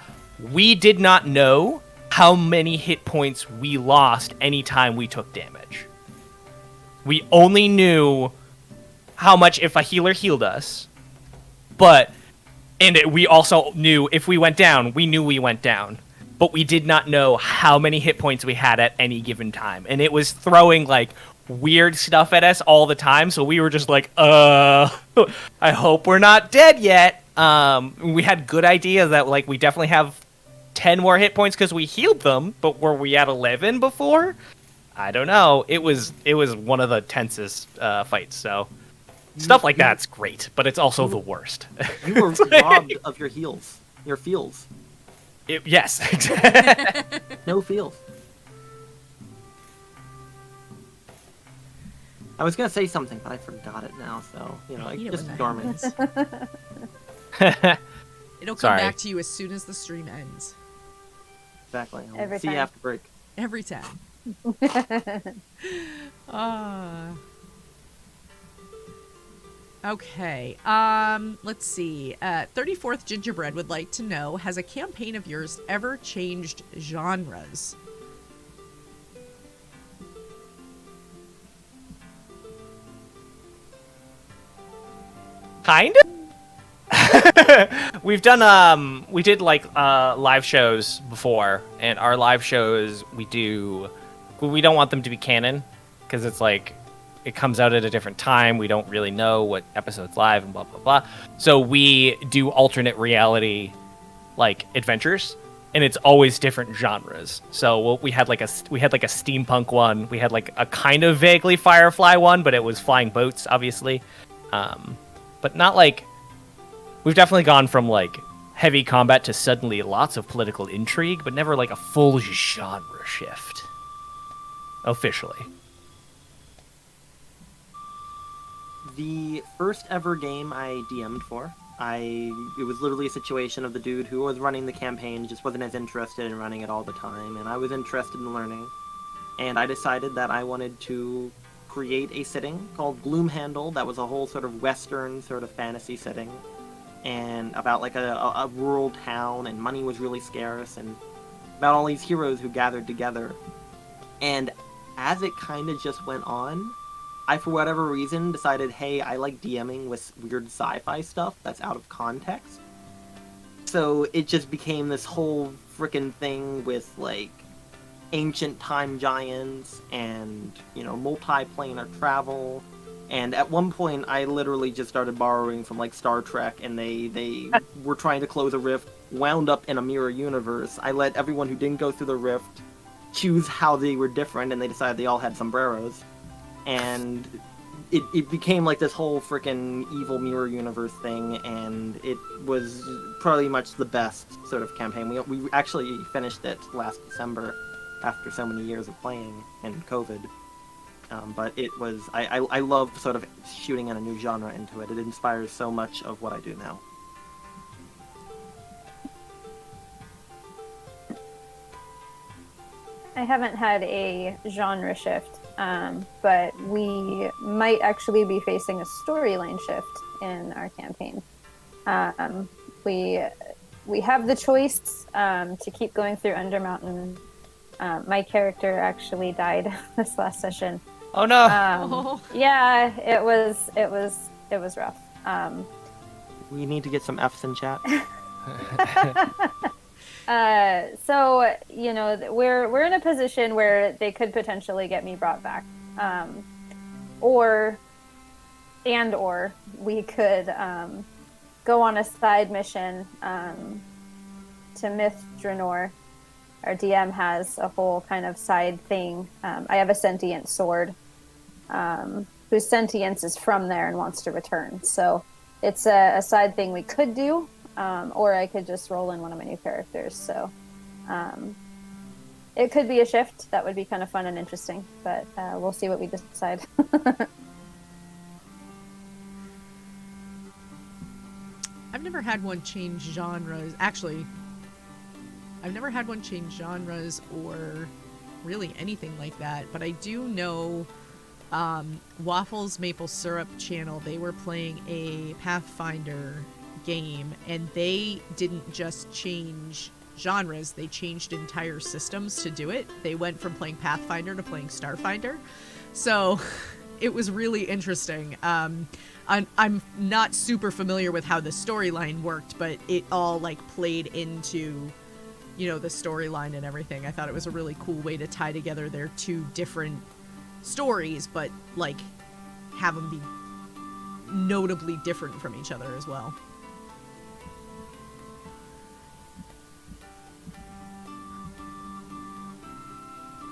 we did not know how many hit points we lost anytime we took damage. We only knew how much if a healer healed us, we also knew if we went down, we knew we went down. But we did not know how many hit points we had at any given time. And it was throwing, like, weird stuff at us all the time, so we were just like, I hope we're not dead yet. We had good ideas that, like, we definitely have 10 more hit points because we healed them, but were we at 11 before? I don't know. It was one of the tensest fights, so... Stuff like that's great, but it's also the worst. You were robbed of your heals. Your feels. Yes. No feels. I was going to say something, but I forgot it now, so, just ignore me. It'll come back to you as soon as the stream ends. Exactly. Every See time. you after break. Every time. Okay. Let's see. 34th Gingerbread would like to know, has a campaign of yours ever changed genres? Kind of. We did live shows before, and our live shows we don't want them to be canon because it's like it comes out at a different time. We don't really know what episode's live and blah blah blah. So we do alternate reality like adventures, and it's always different genres. So we had like a steampunk one. We had like a kind of vaguely Firefly one, but it was flying boats, obviously. But not like we've definitely gone from like heavy combat to suddenly lots of political intrigue, but never like a full genre shift officially. The first ever game I DM'd for, it was literally a situation of the dude who was running the campaign just wasn't as interested in running it all the time, and I was interested in learning. And I decided that I wanted to create a setting called Gloomhandle that was a whole sort of western sort of fantasy setting, and about like a rural town, and money was really scarce, and about all these heroes who gathered together. And as it kind of just went on, I, for whatever reason, decided, hey, I like DMing with weird sci-fi stuff that's out of context. So it just became this whole frickin' thing with, like, ancient time giants and, multi-planar travel. And at one point, I literally just started borrowing from, like, Star Trek, and they were trying to close a rift, wound up in a mirror universe. I let everyone who didn't go through the rift choose how they were different, and they decided they all had sombreros. And it became like this whole freaking evil mirror universe thing, and it was probably much the best sort of campaign. We actually finished it last December after so many years of playing and COVID. But it was, I love sort of shooting in a new genre into it. It inspires so much of what I do now. I haven't had a genre shift, but we might actually be facing a storyline shift in our campaign. We have the choice to keep going through Undermountain. My character actually died this last session. Oh no! Yeah, it was rough. We need to get some F's in chat. So we're in a position where they could potentially get me brought back, or we could go on a side mission to Myth Draenor. Our DM has a whole kind of side thing. I have a sentient sword whose sentience is from there and wants to return. So it's a side thing we could do. Or I could just roll in one of my new characters. So it could be a shift. That would be kind of fun and interesting. But we'll see what we decide. I've never had one change genres. Actually, I've never had one change genres or really anything like that, but I do know Waffles Maple Syrup channel, they were playing a Pathfinder game, and they didn't just change genres, they changed entire systems to do it. They went from playing Pathfinder to playing Starfinder. So it was really interesting. I'm not super familiar with how the storyline worked, but it all like played into, you know, the storyline and everything. I thought it was a really cool way to tie together their two different stories, but like have them be notably different from each other as well.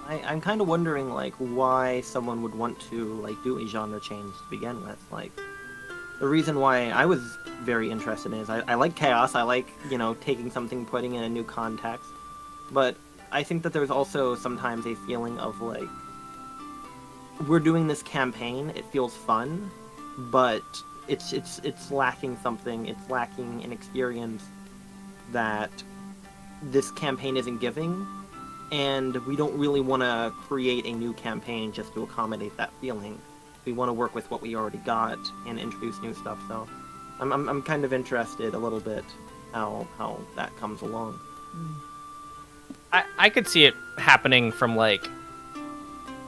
I'm kind of wondering, like, why someone would want to, like, do a genre change to begin with. Like, the reason why I was very interested in is I like chaos. I like, you know, taking something, putting in a new context. But I think that there's also sometimes a feeling of, like, we're doing this campaign, it feels fun, but it's lacking something. It's lacking an experience that this campaign isn't giving. And we don't really want to create a new campaign just to accommodate that feeling. We want to work with what we already got and introduce new stuff. So I'm kind of interested a little bit how that comes along. I could see it happening from, like,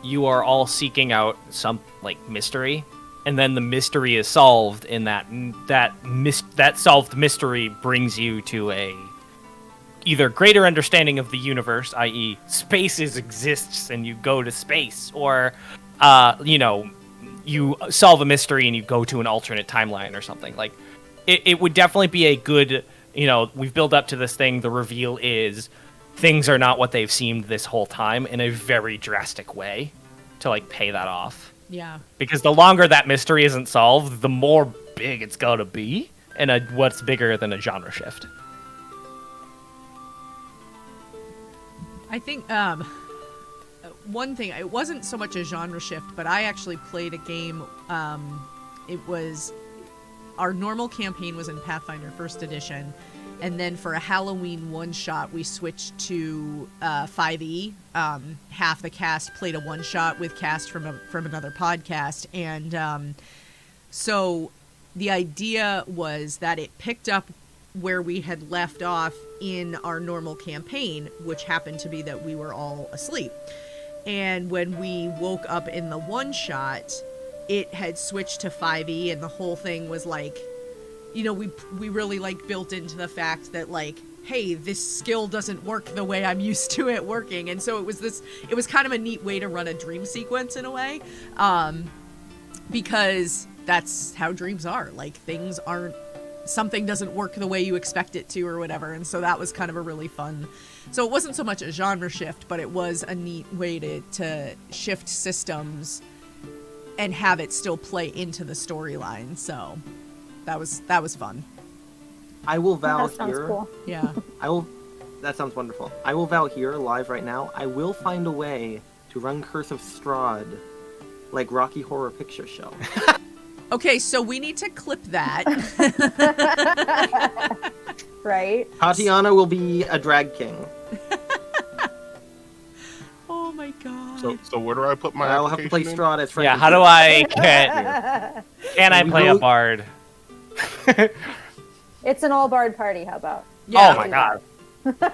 you are all seeking out some, like, mystery, and then the mystery is solved, and that solved mystery brings you to a either greater understanding of the universe, i.e. spaces exists and you go to space, or, you know, you solve a mystery and you go to an alternate timeline or something. Like, it would definitely be a good, you know, we've built up to this thing, the reveal is things are not what they've seemed this whole time, in a very drastic way to, like, pay that off. Yeah. Because the longer that mystery isn't solved, the more big it's got to be, and what's bigger than a genre shift. I think one thing, it wasn't so much a genre shift, but I actually played a game. It was, our normal campaign was in Pathfinder 1st edition, and then for a Halloween one-shot, we switched to 5e. Half the cast played a one-shot with cast from another podcast, and so the idea was that it picked up where we had left off in our normal campaign, which happened to be that we were all asleep. And when we woke up in the one shot, it had switched to 5e, and the whole thing was like, you know, we really like built into the fact that, like, hey, this skill doesn't work the way I'm used to it working. And so it was kind of a neat way to run a dream sequence in a way, because that's how dreams are. Like, something doesn't work the way you expect it to or whatever, and so that was kind of a really fun. So it wasn't so much a genre shift, but it was a neat way to shift systems and have it still play into the storyline. So that was fun. I will vow That sounds here. cool. Yeah. That sounds wonderful. I will vow here, live right now, I will find a way to run Curse of Strahd like Rocky Horror Picture Show. Okay, so we need to clip that. Right? Tatiana will be a drag king. Oh my god. So where do I put my I'll have to play application in? Strahd as friend. Yeah, how do I get... Can I play a bard? It's an all bard party, how about? Yeah. Oh my god.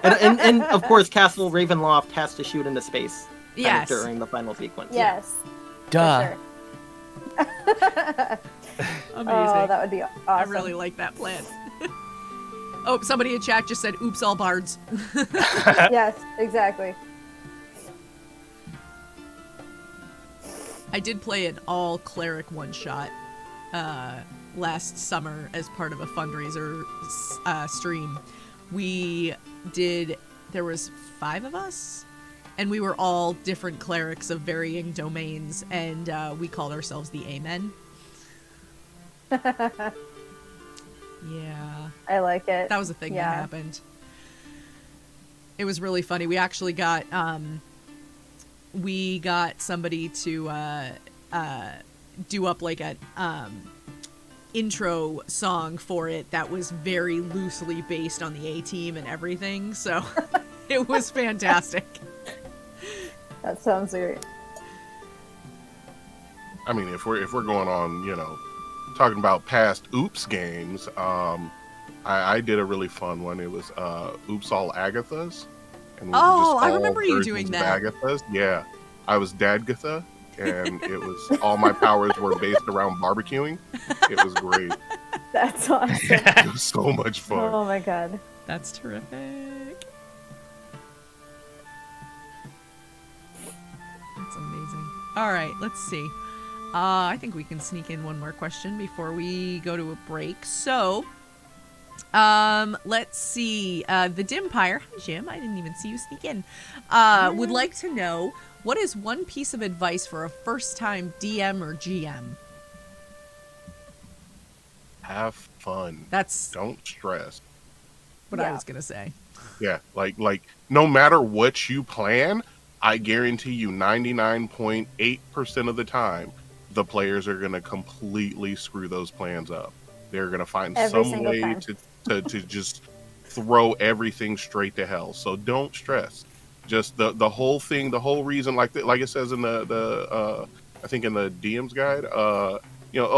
and of course, Castle Ravenloft has to shoot into space. Yes. During the final sequence. Yes. Duh. For sure. Amazing. Oh, that would be awesome. I really like that plan. Oh, somebody in chat just said, oops, all bards. Yes, exactly. I did play an all cleric one shot last summer as part of a fundraiser stream. There was 5 of us, and we were all different clerics of varying domains, and we called ourselves the Amen. Yeah. I like it. That was a thing that Yeah. happened. It was really funny. We actually got somebody to do up like a intro song for it that was very loosely based on the A-Team and everything. So It was fantastic. That sounds great. I mean, if we're going on, talking about past Oops games, I did a really fun one. It was Oops All Agathas. And we Oh, just I all remember you versions doing of that. Agathas. Yeah, I was Dadgatha, and it was all my powers were based around barbecuing. It was great. That's awesome. It was so much fun. Oh my god. That's terrific. That's amazing. All right, let's see. I think we can sneak in one more question before we go to a break. So, let's see. The Dimpire, hi Jim, I didn't even see you sneak in, would like to know, what is one piece of advice for a first-time DM or GM? Have fun. That's Don't stress. what I was going to say. Yeah, like no matter what you plan, I guarantee you 99.8% of the time, the players are going to completely screw those plans up. They're going to find Every some single way time. to just throw everything straight to hell. So don't stress. Just the whole thing, the whole reason, like it says in the I think in the DM's guide, a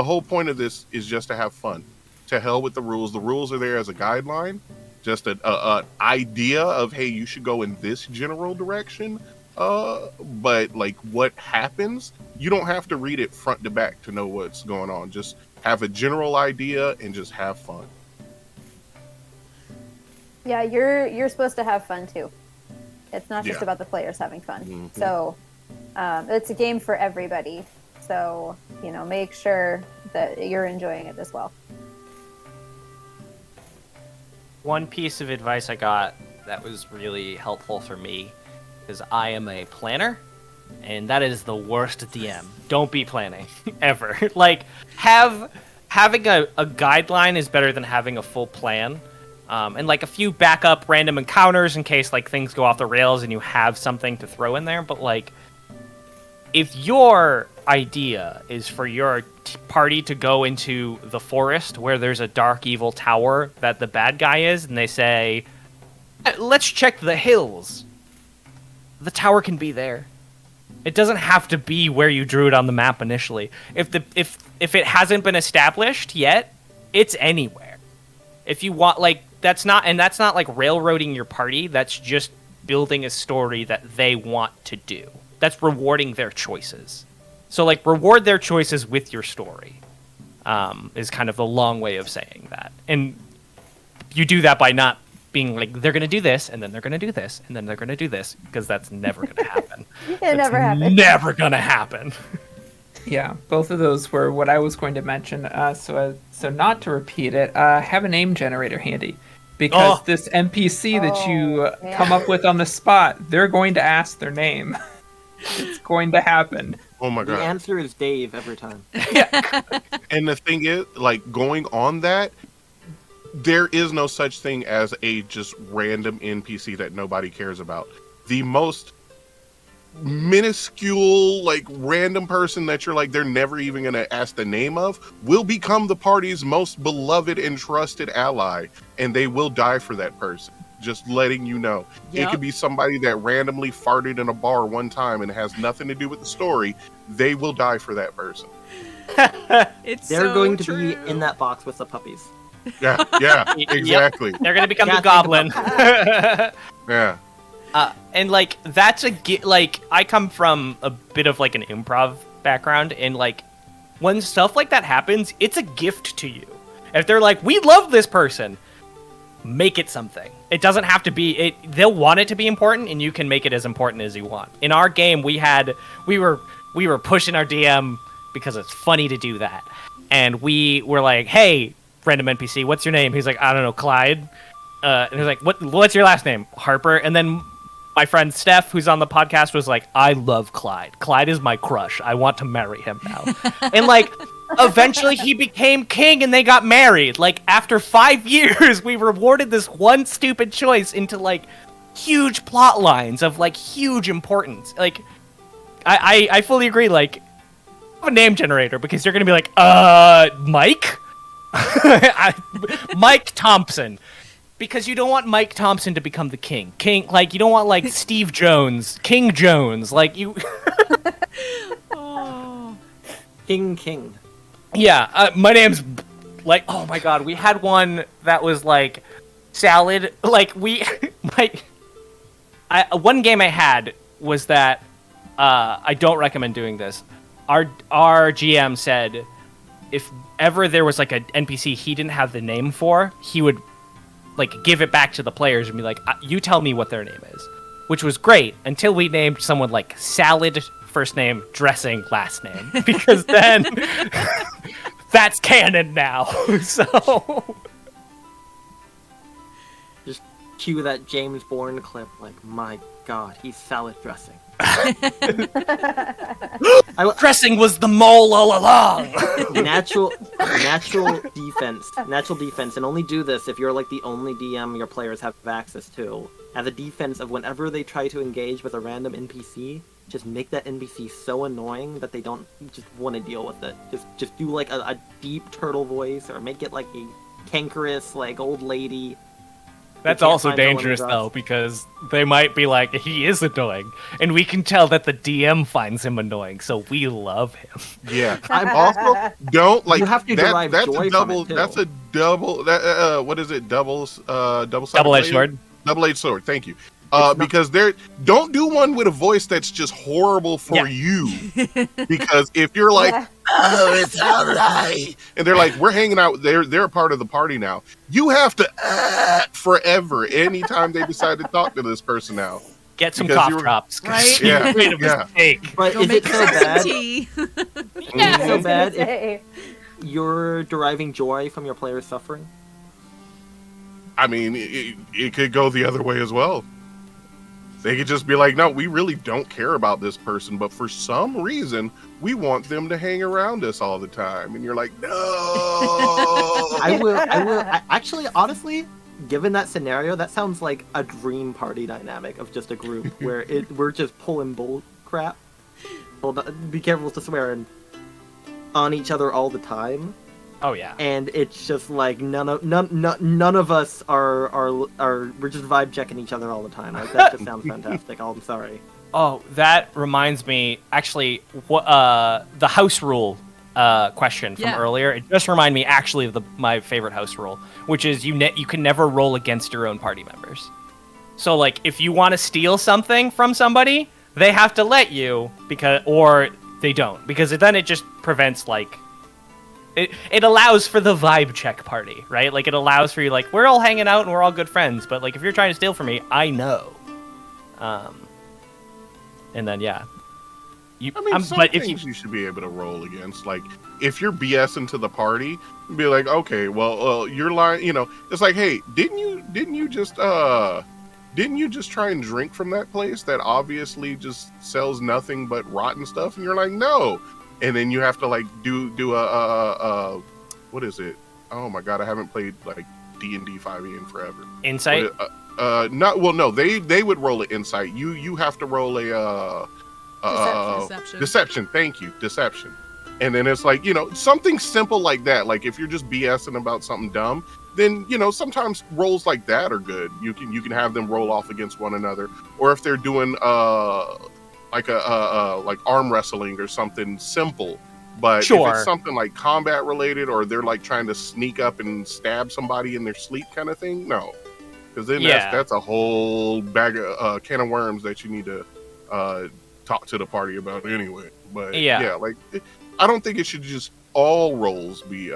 whole point of this is just to have fun. To hell with the rules. The rules are there as a guideline. Just an idea of, hey, you should go in this general direction. But like what happens, you don't have to read it front to back to know what's going on. Just have a general idea and just have fun. Yeah, you're supposed to have fun too. It's not just Yeah. about the players having fun. Mhm. So it's a game for everybody. So, make sure that you're enjoying it as well. One piece of advice I got that was really helpful for me is I am a planner, and that is the worst DM. Don't be planning ever. Like having a guideline is better than having a full plan, and like a few backup random encounters in case like things go off the rails and you have something to throw in there. But like, if your idea is for your party to go into the forest where there's a dark evil tower that the bad guy is, and they say, let's check the hills, the tower can be there. It doesn't have to be where you drew it on the map initially. If it hasn't been established yet, it's anywhere. If you want, like, that's not like railroading your party. That's just building a story that they want to do. That's rewarding their choices. So, like, reward their choices with your story, is kind of the long way of saying that. And you do that by not being like, they're going to do this, and then they're going to do this, and then they're going to do this, because that's never going to happen. Never happens. Never going to happen. Yeah, both of those were what I was going to mention. So not to repeat it, have a name generator handy. Because this NPC that you come up with on the spot, they're going to ask their name. It's going to happen. Oh my god. The answer is Dave every time. And the thing is, like, going on that, there is no such thing as a just random NPC that nobody cares about. The most minuscule, like, random person that you're like, they're never even going to ask the name of, will become the party's most beloved and trusted ally, and they will die for that person. Just letting you know. Yep. It could be somebody that randomly farted in a bar one time and has nothing to do with the story. They will die for that person. It's They're so going to true. be in that box with the puppies. Yeah, exactly. They're going to become Yeah, the goblin. Yeah. And like, that's like, I come from a bit of like an improv background, and like, when stuff like that happens, it's a gift to you. If they're like, we love this person, make it something. It doesn't have to be, they'll want it to be important, and you can make it as important as you want. In our game, we were pushing our DM because it's funny to do that. And we were like, hey, random NPC, what's your name? He's like, I don't know, Clyde. And he's like, what's your last name? Harper. And then my friend Steph, who's on the podcast, was like, I love Clyde. Clyde is my crush. I want to marry him now. And like, eventually he became king and they got married. Like, after 5 years, we rewarded this one stupid choice into like huge plot lines of like huge importance. Like, I fully agree. Like, have a name generator, because you're going to be like, Mike? Mike Thompson. Because you don't want Mike Thompson to become the king. Like, you don't want, like, Steve Jones, King Jones, like, you... Oh. King. Yeah, my name's, like, oh my god, we had one that was, like, salad, like, one game I had was that, I don't recommend doing this. Our GM said, if ever there was, like, an NPC he didn't have the name for, he would, like, give it back to the players and be like, you tell me what their name is. Which was great, until we named someone, like, Salad, first name, Dressing, last name. Because then, that's canon now, so... Just cue that James Bourne clip, like, my god, he's salad dressing. Dressing was the mole all along! Natural defense, and only do this if you're, like, the only DM your players have access to. As a defense of whenever they try to engage with a random NPC, just make that NPC so annoying that they don't just want to deal with it. Just do, like, a deep turtle voice, or make it, like, a cankerous, like, old lady. That's also dangerous, though, because they might be like, he is annoying, and we can tell that the DM finds him annoying, so we love him. Yeah. I'm also don't like you have to derive that's joy a double. from it, too. That's a double. What is it? Double-edged sword. Double-edged sword. Thank you. Because don't do one with a voice that's just horrible for you. Because if you're like, oh, it's all right, and they're like, we're hanging out, they're a part of the party now. You have to forever anytime they decide to talk to this person now. Get some cough drops. Right? Yeah. Made a mistake. But Go is make it so yourself some bad? tea. Is it so bad if Say. you're deriving joy from your players' suffering? I mean, it could go the other way as well. They could just be like, no, we really don't care about this person, but for some reason, we want them to hang around us all the time. And you're like, no. I will. Actually, honestly, given that scenario, that sounds like a dream party dynamic of just a group where we're just pulling bull crap. Well, be careful to swear on each other all the time. Oh yeah. And it's just like none of us are we're just vibe checking each other all the time. Like that just sounds fantastic. I'm sorry. Oh, that reminds me. Actually, the house rule question from earlier. It just reminded me actually of my favorite house rule, which is you can never roll against your own party members. So like if you want to steal something from somebody, they have to let you or they don't, because then it just prevents like. It allows for the vibe check party, right? Like, it allows for you, like, we're all hanging out and we're all good friends, but, like, if you're trying to steal from me, I know. And then, yeah. Some things you should be able to roll against. Like, if you're BSing to the party, be like, okay, well, you're lying, it's like, hey, didn't you just try and drink from that place that obviously just sells nothing but rotten stuff? And you're like, no. And then you have to like do a what is it? Oh my god, I haven't played like D&D 5e in forever. Insight? No. They would roll an insight. You have to roll a deception. Thank you, deception. And then it's like something simple like that. Like if you're just BSing about something dumb, then sometimes rolls like that are good. You can have them roll off against one another, or if they're doing like like arm wrestling or something simple. But if it's something like combat related, or they're like trying to sneak up and stab somebody in their sleep kind of thing, no, because then that's a whole bag of can of worms that you need to talk to the party about anyway. But like I don't think it should just all rolls be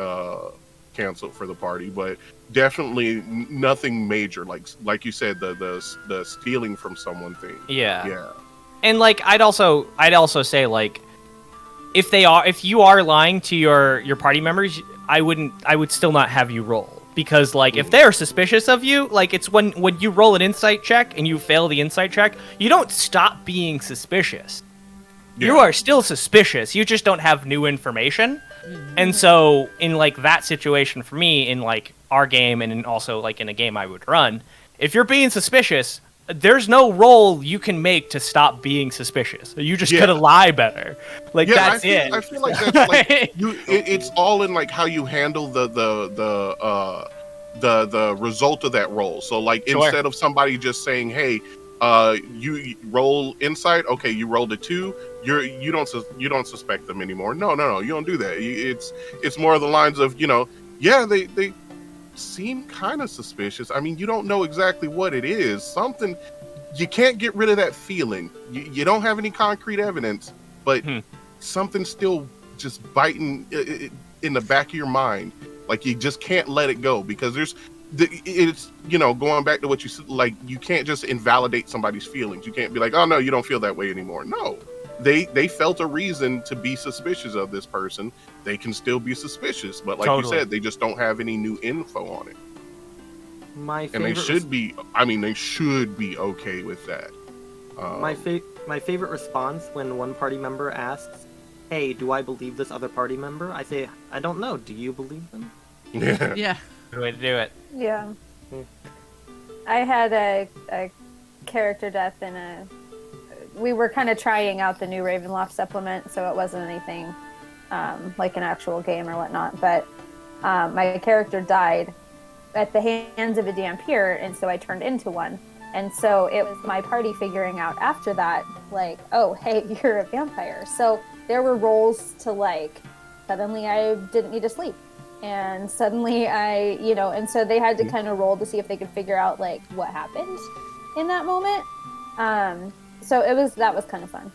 canceled for the party, but definitely nothing major like you said, the stealing from someone thing. Yeah. And like I'd also say like if you are lying to your party members, I would still not have you roll, because like if they're suspicious of you, like it's when you roll an insight check and you fail the insight check, you don't stop being suspicious. You are still suspicious. You just don't have new information. And so in like that situation for me in like our game, and also like in a game I would run, if you're being suspicious, there's no role you can make to stop being suspicious. You just gotta lie better. Like that's it. I feel like that's like it's all in like how you handle the the result of that roll. So like Sure. instead of somebody just saying, "Hey, you roll insight." Okay, you rolled a 2. You don't suspect them anymore. No, you don't do that. It's more of the lines of, yeah, they seem kind of suspicious. I mean, you don't know exactly what it is. Something, you can't get rid of that feeling. You don't have any concrete evidence, but something's still just biting in the back of your mind. Like you just can't let it go, because it's going back to what you said, like you can't just invalidate somebody's feelings. You can't be like, oh no, you don't feel that way anymore. No, they felt a reason to be suspicious of this person. They can still be suspicious, but like you said, they just don't have any new info on it. And they should be. I mean, they should be okay with that. My favorite response when one party member asks, "Hey, do I believe this other party member?" I say, "I don't know. Do you believe them?" Yeah. Good way to do it. Yeah. I had a character death we were kind of trying out the new Ravenloft supplement, so it wasn't anything like an actual game or whatnot, but my character died at the hands of a Dampier, and so I turned into one. And so it was my party figuring out after that, like, oh, hey, you're a vampire. So there were rolls to, like, suddenly I didn't need to sleep. And suddenly and so they had to kind of roll to see if they could figure out, like, what happened in that moment. So that was kind of fun,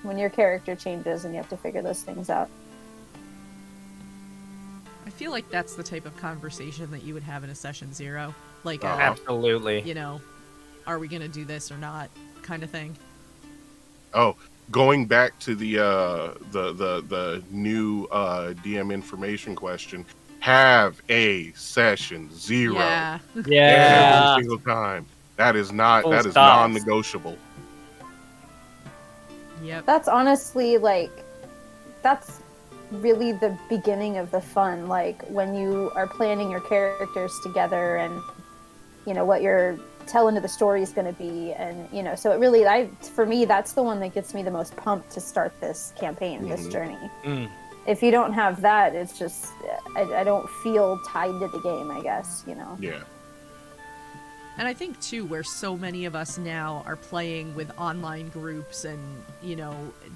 when your character changes and you have to figure those things out. I feel like that's the type of conversation that you would have in a session 0. Like, Absolutely. Are we going to do this or not kind of thing. Oh, going back to the new DM information question, have a session 0. Yeah. Yeah. Every single time. That is Stop. non-negotiable. Yep. That's honestly, like, that's really the beginning of the fun. Like, when you are planning your characters together and, what you're telling to the story is going to be. And, so it really, for me, that's the one that gets me the most pumped to start this campaign, this journey. If you don't have that, it's just, I don't feel tied to the game, I guess, Yeah. And I think, too, where so many of us now are playing with online groups and,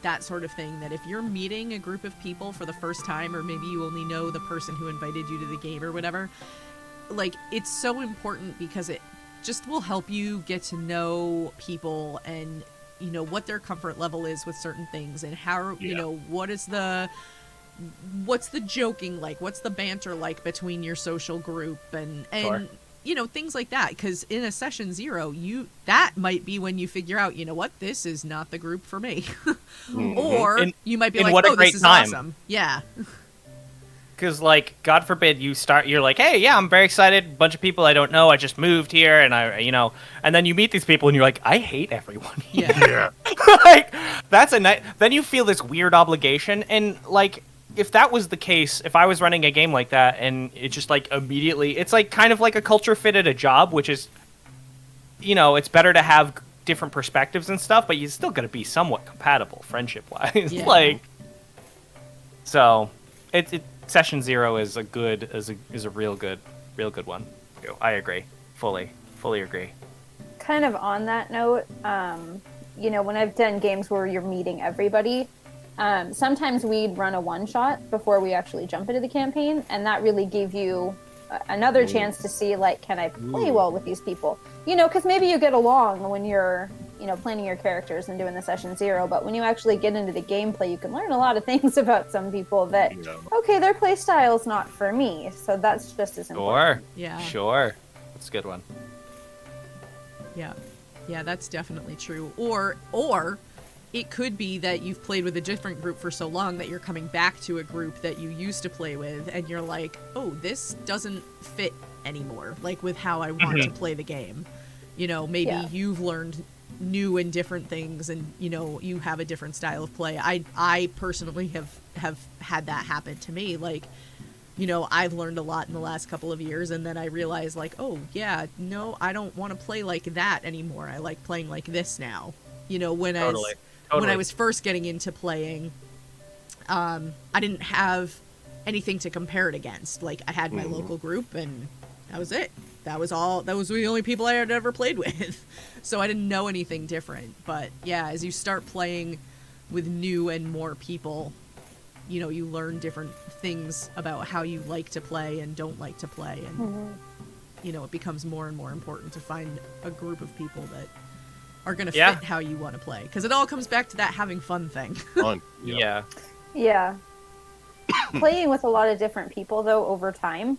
that sort of thing, that if you're meeting a group of people for the first time, or maybe you only know the person who invited you to the game or whatever, like, it's so important because it just will help you get to know people and, what their comfort level is with certain things and how, what's the joking like, what's the banter like between your social group and Sure. Things like that. Because in a session 0, that might be when you figure out, what, this is not the group for me. Or you might be like, what a oh, great this is time. awesome. Yeah. Because, like, God forbid you're like, hey, yeah, I'm very excited. A bunch of people I don't know. I just moved here, and and then you meet these people, and you're like, I hate everyone. Yeah. Like, that's then you feel this weird obligation, and, like, if that was the case, if I was running a game like that, and it just, like, immediately, it's, like, kind of like a culture fit at a job, which is, it's better to have different perspectives and stuff, but you still got to be somewhat compatible, friendship-wise. Yeah. Like, so, Session 0 is a real good one. I agree. Fully agree. Kind of on that note, when I've done games where you're meeting everybody, sometimes we'd run a one-shot before we actually jump into the campaign, and that really gave you another chance to see, like, can I play well with these people? Because maybe you get along when you're, planning your characters and doing the session 0, but when you actually get into the gameplay, you can learn a lot of things about some people that, okay, their play style is not for me, so that's just as important. Yeah. Sure. That's a good one. Yeah. Yeah, that's definitely true. Or it could be that you've played with a different group for so long that you're coming back to a group that you used to play with, and you're like, oh, this doesn't fit anymore, like, with how I want to play the game. Maybe you've learned new and different things, and, you have a different style of play. I personally have had that happen to me. Like, I've learned a lot in the last couple of years, and then I realized, like, oh, yeah, no, I don't want to play like that anymore. I like playing like this now. When I was first getting into playing, I didn't have anything to compare it against. Like, I had my local group, and That was it. That was all. That was the only people I had ever played with. So I didn't know anything different. But yeah, as you start playing with new and more people, you know, you learn different things about how you like to play and don't like to play. And, you know, it becomes more and more important to find a group of people that are going to fit how you want to play. Because it all comes back to that having fun thing. Fun. Yeah. Yeah. Playing with a lot of different people, though, over time,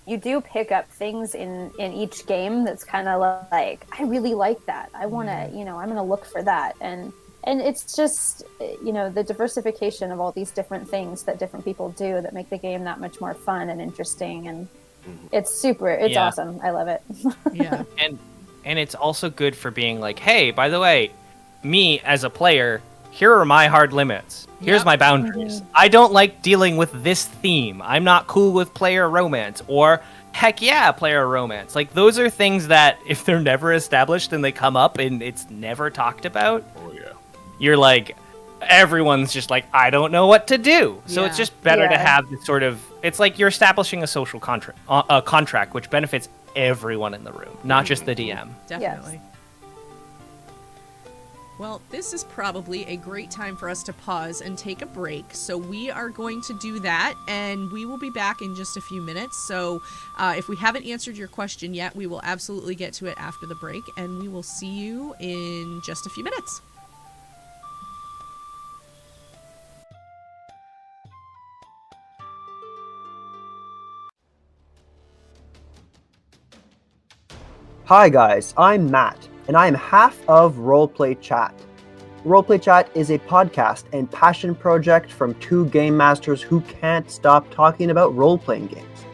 you do pick up things in each game that's kind of like, I really like that. I want to, you know, I'm going to look for that. And it's just, you know, the diversification of all these different things that different people do that make the game that much more fun and interesting. And it's awesome. I love it. Yeah. And it's also good for being like, hey, by the way, me as a player, here are my hard limits. Here's my boundaries. I don't like dealing with this theme. I'm not cool with player romance. Or, heck yeah, player romance. Like, those are things that, if they're never established and they come up and it's never talked about, you're like, everyone's just like, I don't know what to do. So it's just better to have this sort of, it's like you're establishing a social contract, which benefits everyone in the room, not just the DM. Definitely. Yes. Well, this is probably a great time for us to pause and take a break. So we are going to do that, and we will be back in just a few minutes. So if we haven't answered your question yet, we will absolutely get to it after the break, and we will see you in just a few minutes. Hi guys, I'm Matt, and I am half of Roleplay Chat. Roleplay Chat is a podcast and passion project from two game masters who can't stop talking about role-playing games.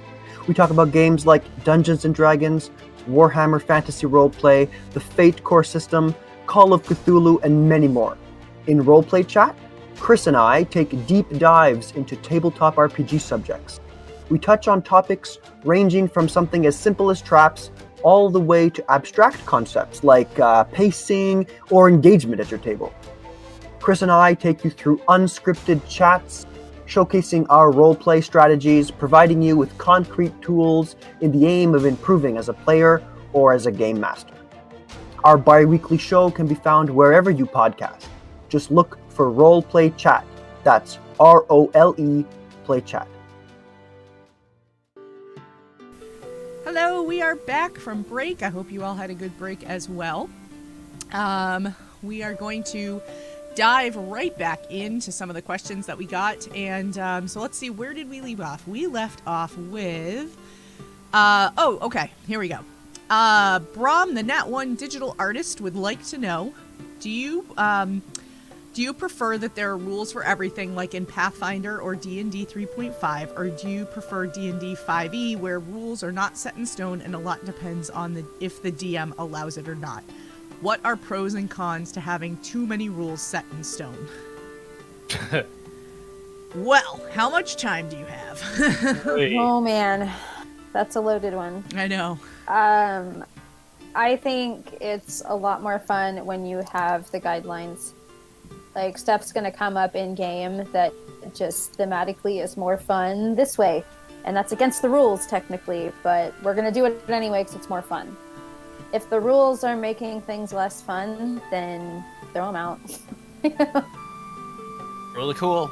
We talk about games like Dungeons & Dragons, Warhammer Fantasy Roleplay, the Fate core system, Call of Cthulhu, and many more. In Roleplay Chat, Chris and I take deep dives into tabletop RPG subjects. We touch on topics ranging from something as simple as traps all the way to abstract concepts like pacing or engagement at your table. Chris and I take you through unscripted chats, showcasing our roleplay strategies, providing you with concrete tools in the aim of improving as a player or as a game master. Our bi-weekly show can be found wherever you podcast. Just look for Roleplay Chat. That's ROLE Play Chat. Hello, we are back from break. I hope you all had a good break as well. We are going to dive right back into some of the questions that we got. And so let's see, where did we leave off? We left off with... okay, here we go. Brahm, the Nat 1 digital artist, would like to know, do you prefer that there are rules for everything like in Pathfinder or D&D 3.5, or do you prefer D&D 5e where rules are not set in stone and a lot depends on if the DM allows it or not? What are pros and cons to having too many rules set in stone? Well, how much time do you have? Oh man, that's a loaded one. I know. I think it's a lot more fun when you have the guidelines. Like, stuff's going to come up in game that just thematically is more fun this way. And that's against the rules, technically, but we're going to do it anyway because it's more fun. If the rules are making things less fun, then throw them out. Really cool.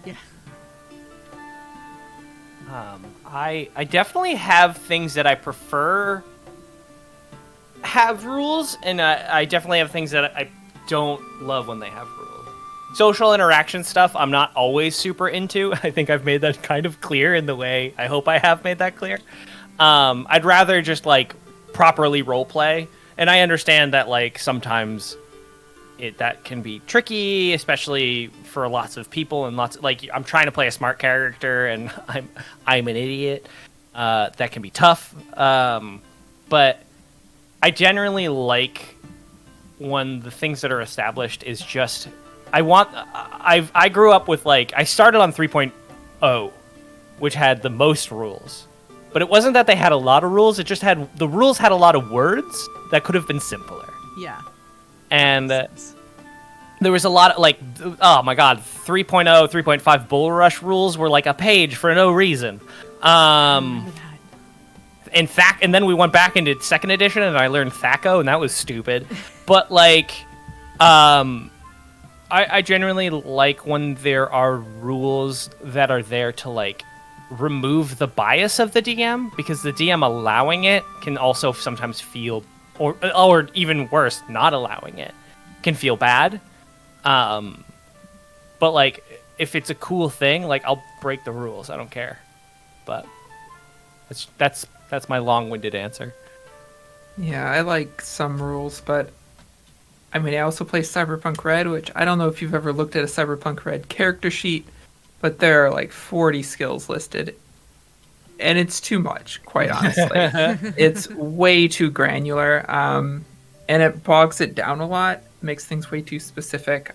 Yeah. I definitely have things that I prefer have rules, and I definitely have things that I don't love when they have rules. Social interaction stuff I'm not always super into. I think I've made that kind of clear in the way I hope I have made that clear. I'd rather just like properly roleplay, and I understand that like sometimes that can be tricky, especially for lots of people and lots like I'm trying to play a smart character and I'm an idiot. That can be tough. But I generally like when the things that are established is just I grew up with like I started on 3.0, which had the most rules, but it wasn't that they had a lot of rules, it just had the rules had a lot of words that could have been simpler. Yeah. And there was a lot of like, oh my god, 3.0 3.5 bull rush rules were like a page for no reason. and then we went back into second edition, and I learned Thaco, and that was stupid. But like, I genuinely like when there are rules that are there to like remove the bias of the DM, because the DM allowing it can also sometimes feel, or even worse, not allowing it can feel bad. But like, if it's a cool thing, like I'll break the rules. I don't care. But that's my long-winded answer. Yeah, I like some rules, but I mean, I also play Cyberpunk Red, which I don't know if you've ever looked at a Cyberpunk Red character sheet, but there are like 40 skills listed. And it's too much, quite honestly. It's way too granular, and it bogs it down a lot, makes things way too specific.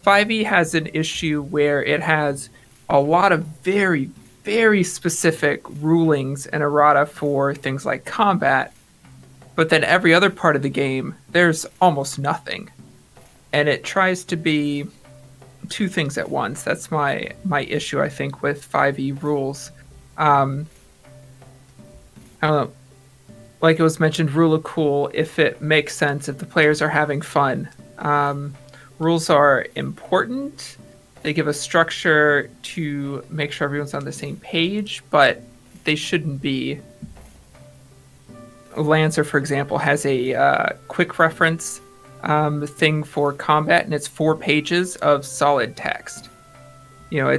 5e has an issue where it has a lot of very, very specific rulings and errata for things like combat, but then every other part of the game, there's almost nothing. And it tries to be two things at once. That's my issue, I think, with 5e rules. I don't know. Like it was mentioned, rule of cool, if it makes sense, if the players are having fun. Rules are important. They give a structure to make sure everyone's on the same page, but they shouldn't be. Lancer, for example, has a quick reference thing for combat, and it's 4 pages of solid text. You know,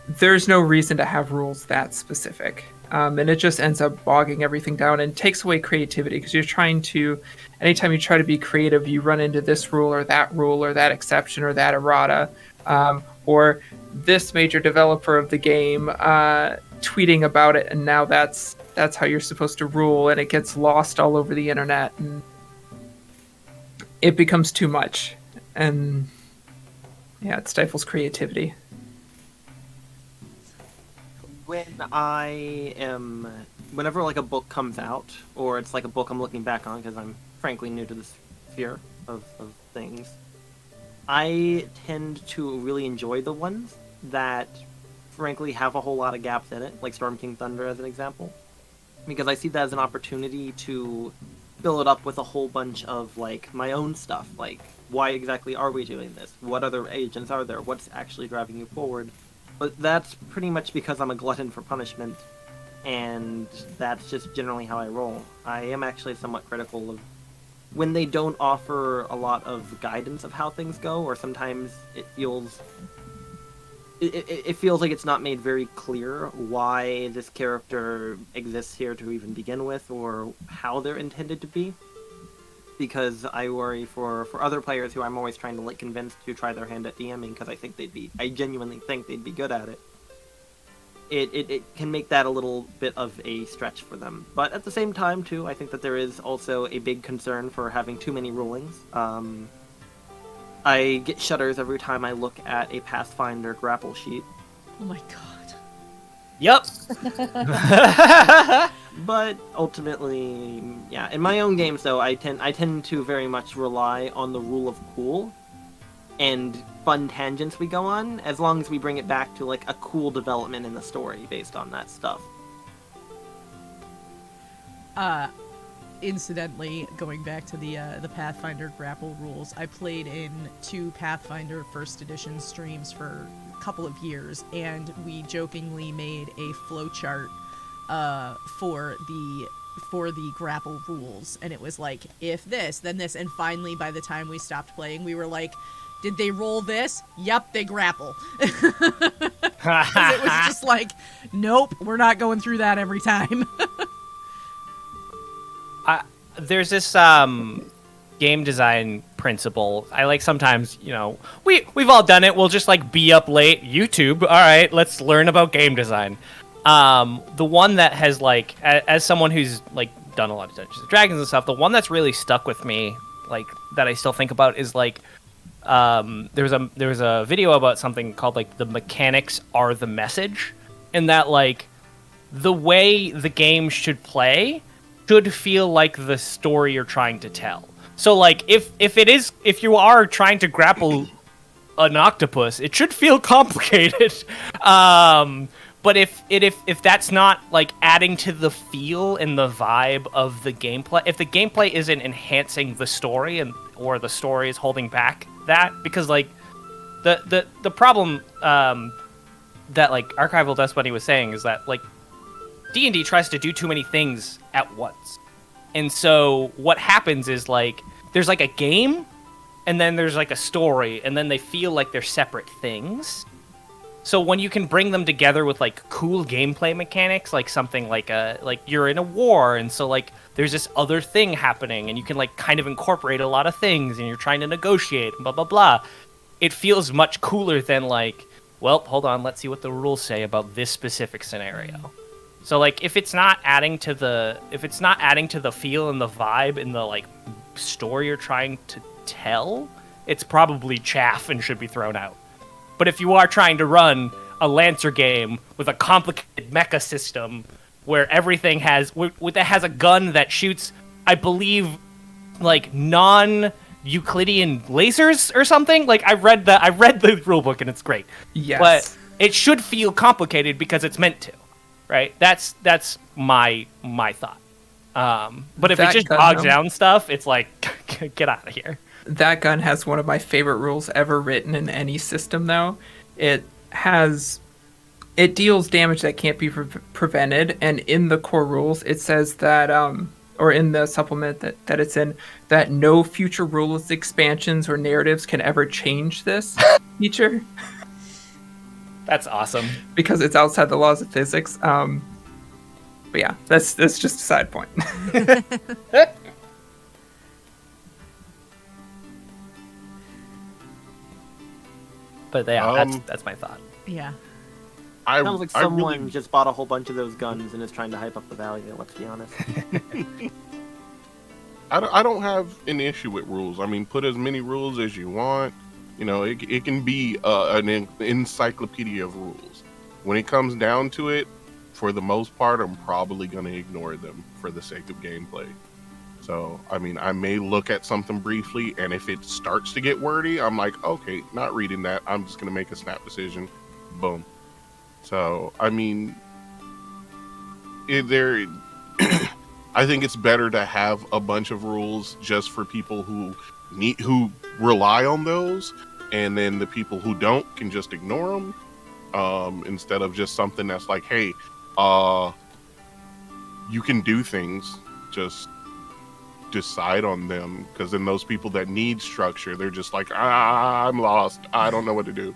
there's no reason to have rules that specific. And it just ends up bogging everything down and takes away creativity, because you're trying to, anytime you try to be creative, you run into this rule or that exception or that errata, or this major developer of the game tweeting about it, and now that's how you're supposed to rule, and it gets lost all over the internet, and it becomes too much, and yeah, it stifles creativity. Whenever like a book comes out, or it's like a book I'm looking back on because I'm frankly new to this sphere of things, I tend to really enjoy the ones that frankly have a whole lot of gaps in it, like Storm King Thunder as an example, because I see that as an opportunity to fill it up with a whole bunch of like my own stuff, like why exactly are we doing this? What other agents are there? What's actually driving you forward? But that's pretty much because I'm a glutton for punishment, and that's just generally how I roll. I am actually somewhat critical of when they don't offer a lot of guidance of how things go, or sometimes it feels like it's not made very clear why this character exists here to even begin with, or how they're intended to be. Because I worry for other players who I'm always trying to like convince to try their hand at DMing, because I genuinely think they'd be good at it. It can make that a little bit of a stretch for them. But at the same time, too, I think that there is also a big concern for having too many rulings. I get shudders every time I look at a Pathfinder grapple sheet. Oh my god. Yep. But ultimately, yeah, in my own games though, I tend to very much rely on the rule of cool and fun tangents we go on, as long as we bring it back to like a cool development in the story based on that stuff. Incidentally, going back to the Pathfinder grapple rules, I played in 2 Pathfinder first edition streams for a couple of years, and we jokingly made a flowchart for the grapple rules, and it was like, if this, then this, and finally by the time we stopped playing, we were like, did they roll this? Yep, they grapple. 'Cause it was just like, nope, we're not going through that every time. There's this game design principle. I like sometimes, you know, we've all done it. We'll just like be up late, YouTube. All right, let's learn about game design. The one that has like, as someone who's like done a lot of Dungeons and Dragons and stuff, the one that's really stuck with me, like that I still think about, is like there was a video about something called like the mechanics are the message, and that like the way the game should play should feel like the story you're trying to tell. So like if you are trying to grapple an octopus, it should feel complicated. But if that's not like adding to the feel and the vibe of the gameplay, if the gameplay isn't enhancing the story or the story is holding back that, because like the problem that like Archival Despotty was saying is that like D&D tries to do too many things at once. And so what happens is like there's like a game and then there's like a story and then they feel like they're separate things. So when you can bring them together with like cool gameplay mechanics, like something like you're in a war and so like there's this other thing happening and you can like kind of incorporate a lot of things and you're trying to negotiate and blah blah blah. It feels much cooler than like, well, hold on, let's see what the rules say about this specific scenario. So like if it's not adding to the feel and the vibe and the like story you're trying to tell, it's probably chaff and should be thrown out. But if you are trying to run a Lancer game with a complicated mecha system where everything has a gun that shoots, I believe, like non-Euclidean lasers or something, like I read the rulebook and it's great. Yes. But it should feel complicated because it's meant to, right? That's my thought. But if it just bogs down stuff, it's like get out of here. That gun has one of my favorite rules ever written in any system, though. It deals damage that can't be prevented, and in the core rules, it says that, or in the supplement that it's in, that no future rules, expansions, or narratives can ever change this feature. That's awesome. Because it's outside the laws of physics. But yeah, that's just a side point. But yeah, that's my thought. Yeah. Sounds like someone just bought a whole bunch of those guns and is trying to hype up the value, let's be honest. I don't have an issue with rules. I mean, put as many rules as you want. You know, it can be an encyclopedia of rules. When it comes down to it, for the most part, I'm probably going to ignore them for the sake of gameplay. So, I mean, I may look at something briefly, and if it starts to get wordy, I'm like, okay, not reading that. I'm just going to make a snap decision. Boom. So, I mean, I think it's better to have a bunch of rules just for people who rely on those, and then the people who don't can just ignore them, instead of just something that's like, hey, you can do things, just decide on them, because then those people that need structure, they're just like, I'm lost, I don't know what to do,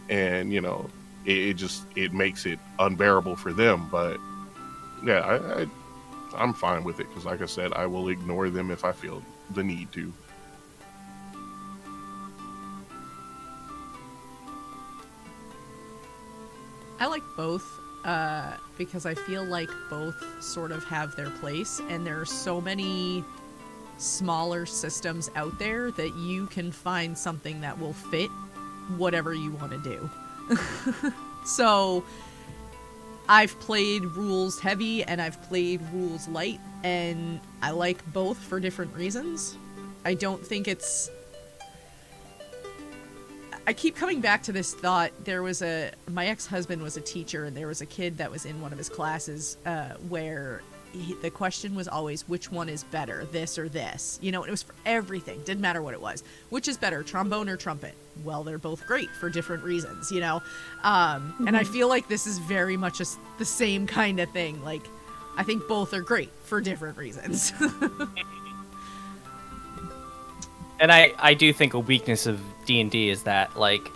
and you know, it makes it unbearable for them. But yeah, I'm fine with it, because like I said, I will ignore them if I feel the need to. I like both, because I feel like both sort of have their place, and there are so many smaller systems out there that you can find something that will fit whatever you want to do. So I've played rules heavy and I've played rules light, and I like both for different reasons. I don't think I keep coming back to this thought. My ex-husband was a teacher, and there was a kid that was in one of his classes where the question was always, which one is better, this or this? You know, it was for everything. Didn't matter what it was. Which is better, trombone or trumpet? Well, they're both great for different reasons, you know? And I feel like this is very much the same kind of thing. Like, I think both are great for different reasons. And I do think a weakness of D&D is that, like,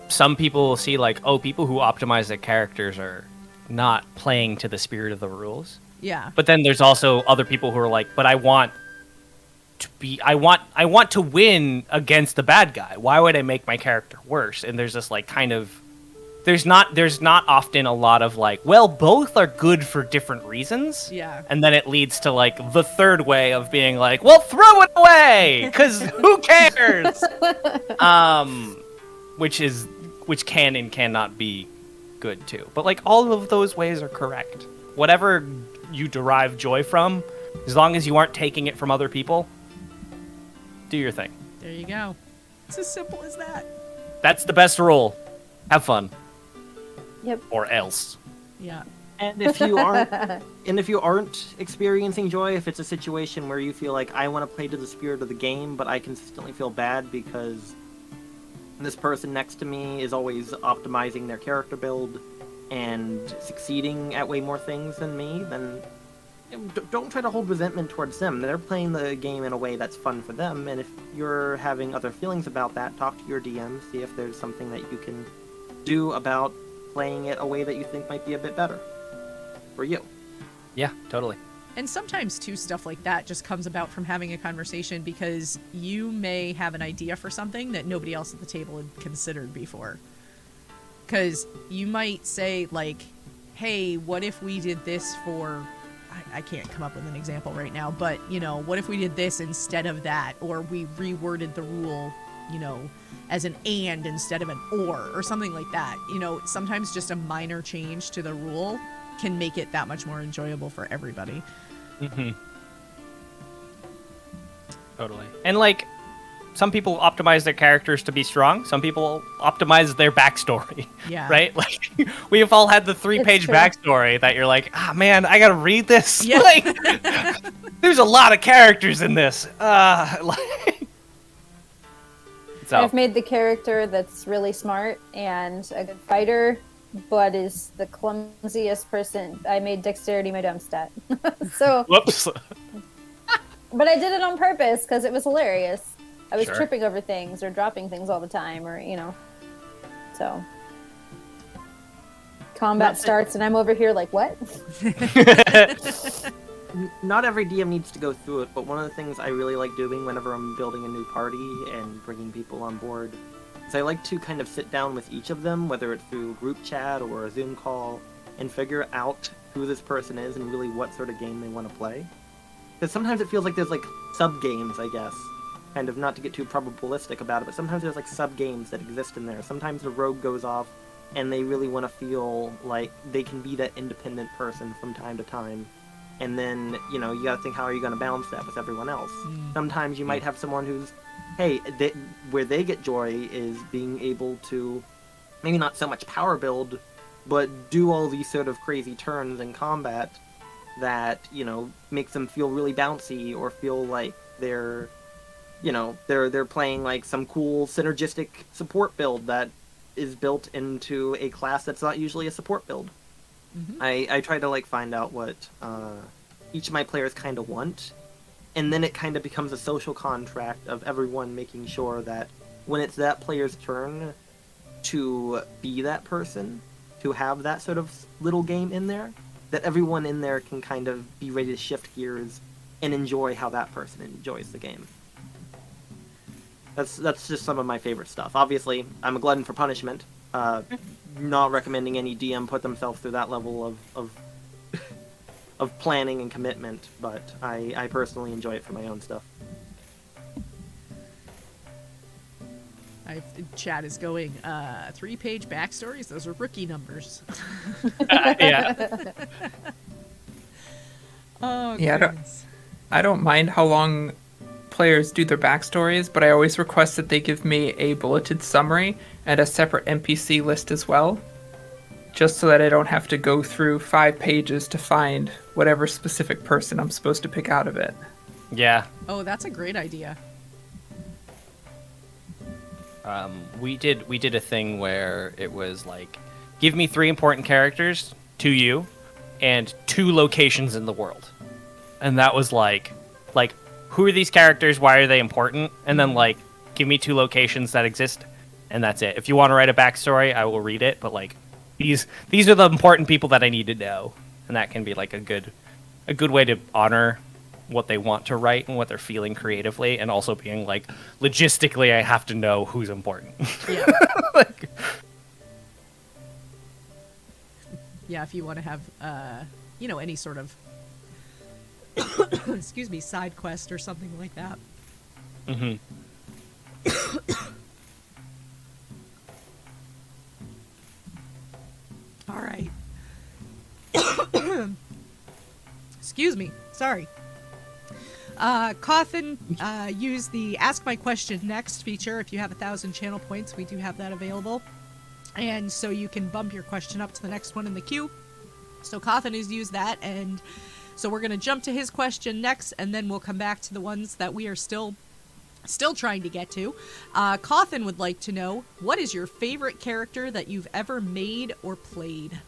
some people will see, like, oh, people who optimize their characters are not playing to the spirit of the rules. Yeah. But then there's also other people who are like, but I want to win against the bad guy. Why would I make my character worse? And there's this, like, kind of... There's not often a lot of, like, well, both are good for different reasons. Yeah. And then it leads to, like, the third way of being like, well, throw it away! Because who cares? Which can and cannot be good, too. But, like, all of those ways are correct. Whatever you derive joy from, as long as you aren't taking it from other people, do your thing. There you go. It's as simple as that. That's the best rule. Have fun. Yep. Or else. Yeah. And if you aren't experiencing joy, if it's a situation where you feel like I want to play to the spirit of the game, but I consistently feel bad because this person next to me is always optimizing their character build and succeeding at way more things than me, then don't try to hold resentment towards them. They're playing the game in a way that's fun for them, and if you're having other feelings about that, talk to your DM, see if there's something that you can do about playing it a way that you think might be a bit better for you. Yeah, totally. And sometimes, too, stuff like that just comes about from having a conversation because you may have an idea for something that nobody else at the table had considered before. Because you might say, like, hey, what if we did this for... I can't come up with an example right now, but, you know, what if we did this instead of that? Or we reworded the rule, you know, as an and instead of an or something like that. You know, sometimes just a minor change to the rule can make it that much more enjoyable for everybody. Mm-hmm. Totally. And, like, some people optimize their characters to be strong. Some people optimize their backstory. Yeah. Right? Like, we have all had the 3-page backstory that you're like, man, I gotta read this. Yeah. Like, there's a lot of characters in this. So. I've made the character that's really smart and a good fighter, but is the clumsiest person. I made dexterity my dumb stat. So. Whoops. But I did it on purpose because it was hilarious. I was Sure. tripping over things or dropping things all the time, or you know. So. Combat starts and I'm over here like, what? Not every DM needs to go through it, but one of the things I really like doing whenever I'm building a new party and bringing people on board is I like to kind of sit down with each of them, whether it's through group chat or a Zoom call, and figure out who this person is and really what sort of game they want to play. Because sometimes it feels like there's like sub-games, I guess. Kind of not to get too probabilistic about it, but sometimes there's like sub-games that exist in there. Sometimes the rogue goes off and they really want to feel like they can be that independent person from time to time. And then, you know, you gotta think, how are you gonna balance that with everyone else? Sometimes you might have someone who's, hey, where they get joy is being able to, maybe not so much power build, but do all these sort of crazy turns in combat that, you know, makes them feel really bouncy or feel like they're, you know, they're playing like some cool synergistic support build that is built into a class that's not usually a support build. Mm-hmm. I try to like find out what each of my players kind of want, and then it kind of becomes a social contract of everyone making sure that when it's that player's turn to be that person, to have that sort of little game in there, that everyone in there can kind of be ready to shift gears and enjoy how that person enjoys the game. That's just some of my favorite stuff. Obviously, I'm a glutton for punishment. Not recommending any DM put themselves through that level of planning and commitment, but I personally enjoy it for my own stuff. Chat is going, 3-page backstories? Those are rookie numbers. Yeah. Oh, Yeah, goodness. I don't mind how long players do their backstories, but I always request that they give me a bulleted summary and a separate NPC list as well, just so that I don't have to go through 5 pages to find whatever specific person I'm supposed to pick out of it. Yeah. Oh, that's a great idea. We did a thing where it was like, give me 3 important characters to you and 2 locations in the world. And that was like who are these characters? Why are they important? And then like, give me 2 locations that exist, and that's it. If you want to write a backstory, I will read it. But like, these are the important people that I need to know, and that can be like a good way to honor what they want to write and what they're feeling creatively, and also being like, logistically, I have to know who's important. Yeah. Like, Yeah, if you want to have, you know, any sort of, excuse me, side quest or something like that. mm-hmm. All right. Excuse me. Sorry. Cawthon, use the Ask My Question Next feature. If you have 1,000 channel points, we do have that available. And so you can bump your question up to the next one in the queue. So Cawthon has used that, and so we're going to jump to his question next, and then we'll come back to the ones that we are still trying to get to. Cawthon would like to know, what is your favorite character that you've ever made or played?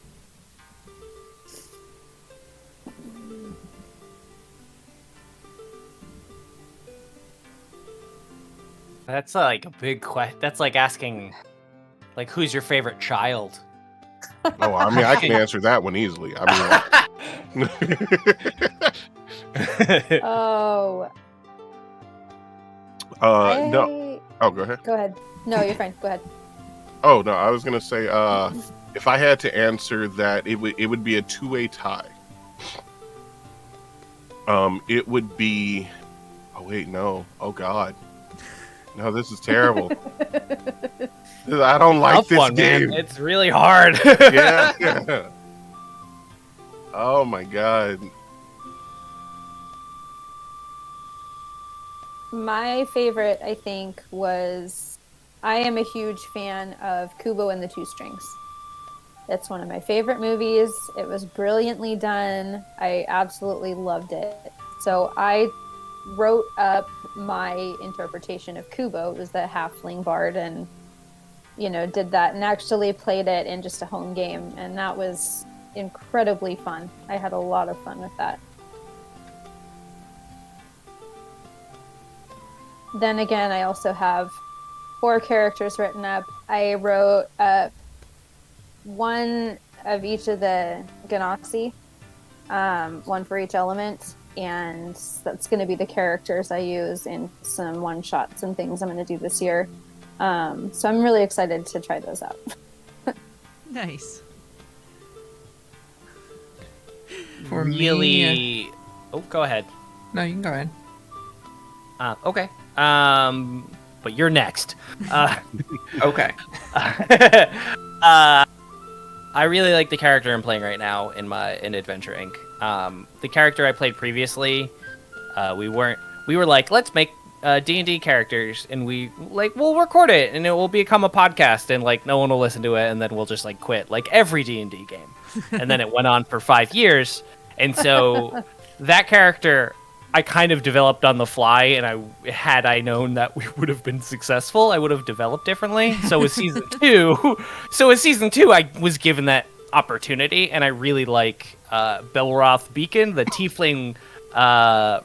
That's like a big question. That's like asking, like, who's your favorite child? Oh, I mean, I can answer that one easily. I mean, Oh. no. Oh, go ahead. Go ahead. No, you're fine. Go ahead. Oh no, I was gonna say, if I had to answer that, it would be a two-way tie. It would be. Oh wait, no. Oh God. No, this is terrible. I don't like Tough this one, game. man. It's really hard. Yeah. Oh my God. My favorite, I think, was... I am a huge fan of Kubo and the Two Strings. It's one of my favorite movies. It was brilliantly done. I absolutely loved it. So I wrote up my interpretation of Kubo. It was the halfling bard, and did that and actually played it in just a home game, and that was incredibly fun. I had a lot of fun with that. Then again, I also have 4 characters written up. I wrote up one of each of the Ganassi, one for each element, and that's going to be the characters I use in some one-shots and things I'm going to do this year. So I'm really excited to try those out. Nice. For really. me, Oh, go ahead. no, you can go ahead. Okay. But you're next. Okay. I really like the character I'm playing right now in Adventure Inc. The character I played previously, we were like, let's make D&D characters, and we'll record it, and it will become a podcast, and like no one will listen to it, and then we'll just like quit, like every D&D game. And then it went on for 5 years, and so that character I kind of developed on the fly, and had I known that we would have been successful, I would have developed differently. So with season 2, I was given that opportunity, and I really like Belroth Beacon, the Tiefling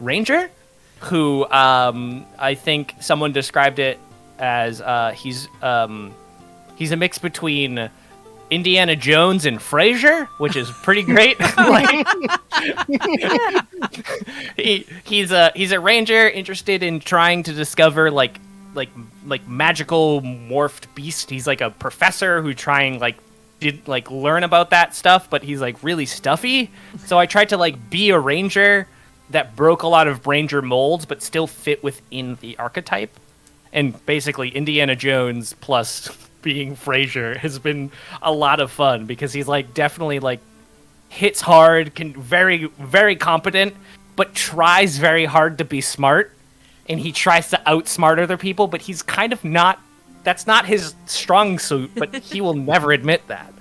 Ranger, who I think someone described it as he's a mix between Indiana Jones and Frasier, which is pretty great. He's a ranger interested in trying to discover like magical morphed beast. He's like a professor who did learn about that stuff, but he's like really stuffy. So I tried to be a ranger that broke a lot of ranger molds but still fit within the archetype. And basically Indiana Jones plus being Frasier has been a lot of fun, because he's definitely hits hard, very, very competent, but tries very hard to be smart, and he tries to outsmart other people, but he's kind of not, that's not his strong suit, but he will never admit that.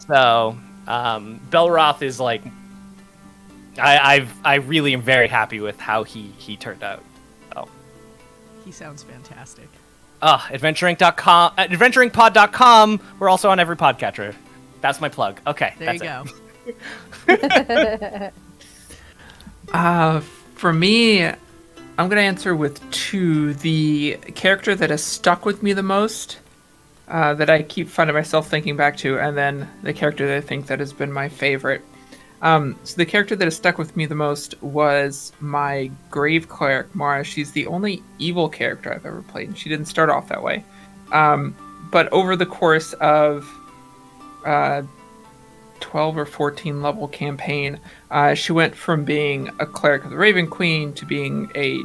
So Belroth is I really am very happy with how he turned out. So. He sounds fantastic. AdventureInc.com, AdventureIncPod.com. We're also on every podcatcher. That's my plug. Okay, There that's you it. go. For me, I'm going to answer with 2. The character that has stuck with me the most, that I keep finding myself thinking back to, and then the character that I think that has been my favorite. So the character that has stuck with me the most was my Grave Cleric, Mara. She's the only evil character I've ever played, and she didn't start off that way. But over the course of 12 or 14 level campaign, she went from being a cleric of the Raven Queen to being a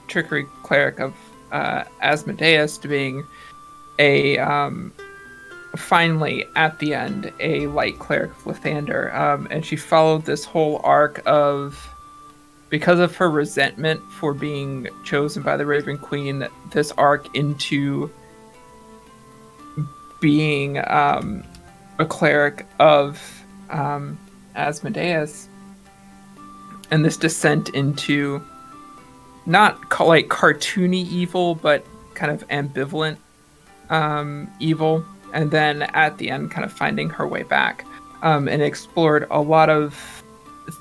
trickery cleric of Asmodeus to being finally at the end a light cleric of Lathander, and she followed this whole arc of, because of her resentment for being chosen by the Raven Queen, this arc into being a cleric of Asmodeus, and this descent into not like cartoony evil, but kind of ambivalent evil, and then at the end kind of finding her way back, and explored a lot of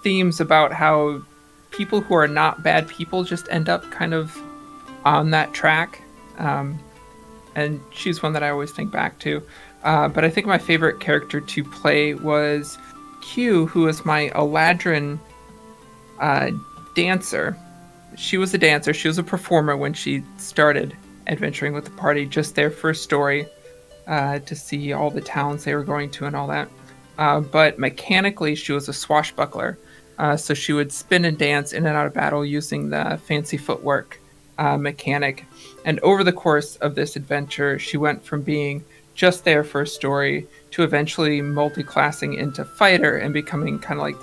themes about how people who are not bad people just end up kind of on that track, and she's one that I always think back to. But I think my favorite character to play was Q, who was my Eladrin dancer. She was a dancer. She was a performer when she started adventuring with the party, just their first story, to see all the towns they were going to and all that. But mechanically, she was a swashbuckler. So she would spin and dance in and out of battle using the fancy footwork mechanic. And over the course of this adventure, she went from being just their first story to eventually multi-classing into fighter and becoming kind of like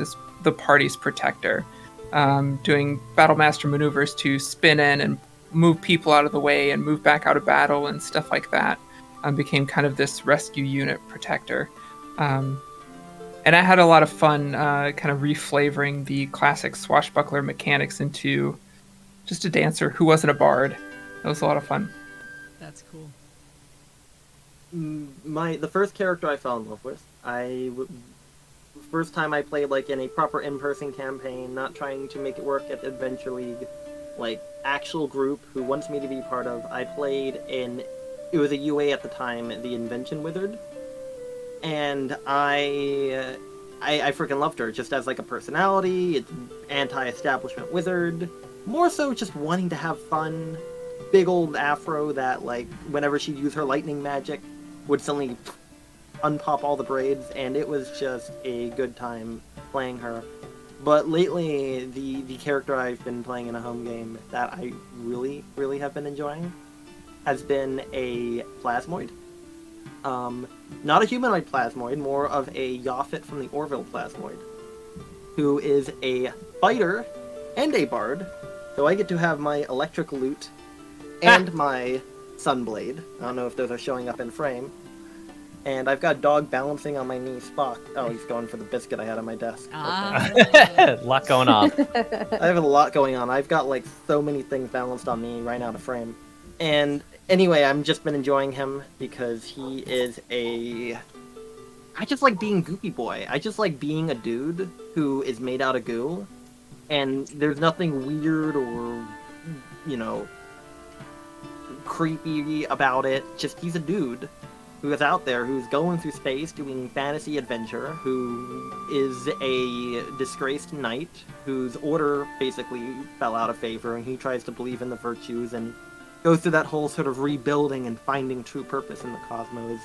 the party's protector, doing battle master maneuvers to spin in and move people out of the way and move back out of battle and stuff like that. Became kind of this rescue unit protector. And I had a lot of fun kind of reflavoring the classic swashbuckler mechanics into just a dancer who wasn't a bard. It was a lot of fun. That's cool. The first character I fell in love with, first time I played like in a proper in-person campaign, not trying to make it work at Adventure League, like actual group who wants me to be part of. I played in, it was a UA at the time, the Invention Wizard, and I freaking loved her just as like a personality. It's anti-establishment wizard, more so just wanting to have fun. Big old afro that like whenever she'd use her lightning magic would suddenly unpop all the braids, and it was just a good time playing her. But lately, the character I've been playing in a home game that I really, really have been enjoying has been a plasmoid. Not a humanoid plasmoid, more of a Yaphet from the Orville plasmoid, who is a fighter and a bard. So I get to have my electric lute and my sunblade. I don't know if those are showing up in frame. And I've got dog balancing on my knee. Spock. Oh, he's going for the biscuit I had on my desk. A lot going on. I have a lot going on. I've got like so many things balanced on me right now to frame. And anyway, I've just been enjoying him because he is I just like being Goopy Boy. I just like being a dude who is made out of goo. And there's nothing weird or, creepy about it. Just he's a dude who is out there, who's going through space doing fantasy adventure, who is a disgraced knight, whose order basically fell out of favor, and he tries to believe in the virtues and goes through that whole sort of rebuilding and finding true purpose in the cosmos,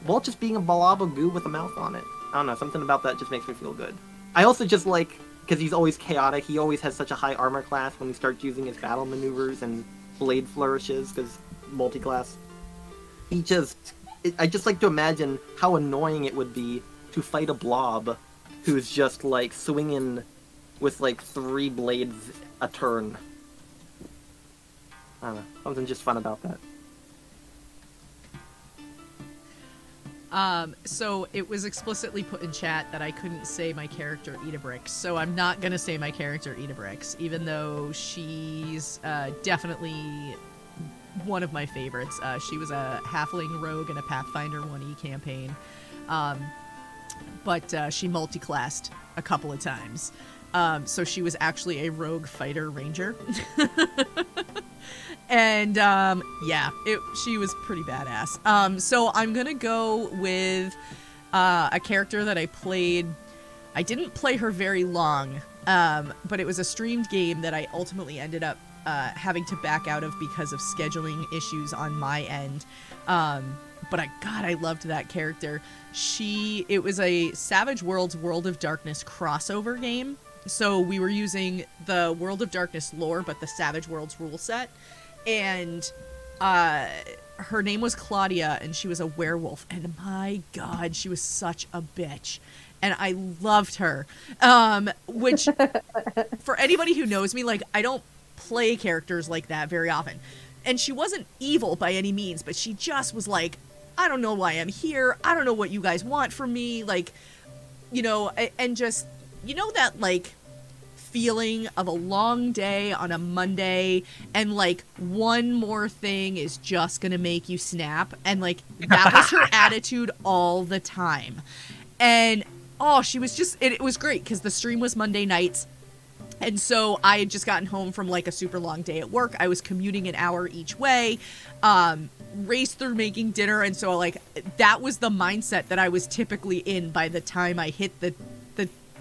while just being a blob of goo with a mouth on it. I don't know, something about that just makes me feel good. I also just like, because he's always chaotic, he always has such a high armor class when he starts using his battle maneuvers and blade flourishes, because multi-class. I just like to imagine how annoying it would be to fight a blob who's just like swinging with like 3 blades a turn. I don't know, something just fun about that. So it was explicitly put in chat that I couldn't say my character Edabrix, so I'm not gonna say my character Edabrix, even though she's definitely one of my favorites. She was a halfling rogue in a Pathfinder 1E campaign, but she multi-classed a couple of times. So she was actually a rogue fighter ranger. And she was pretty badass. So I'm gonna go with a character that I played. I didn't play her very long, but it was a streamed game that I ultimately ended up having to back out of because of scheduling issues on my end. But I loved that character. It was a Savage Worlds World of Darkness crossover game. So we were using the World of Darkness lore, but the Savage Worlds rule set. And her name was Claudia, and she was a werewolf. And my God, she was such a bitch. And I loved her. Which, for anybody who knows me, like, I don't play characters like that very often. And she wasn't evil by any means, but she just was, like, I don't know why I'm here. I don't know what you guys want from me. Like, you know, and just, you know, that like feeling of a long day on a Monday and like one more thing is just gonna make you snap, and like that was her attitude all the time. And oh, she was just it was great because the stream was Monday nights, and so I had just gotten home from like a super long day at work. I was commuting an hour each way, raced through making dinner, and so like that was the mindset that I was typically in by the time I hit the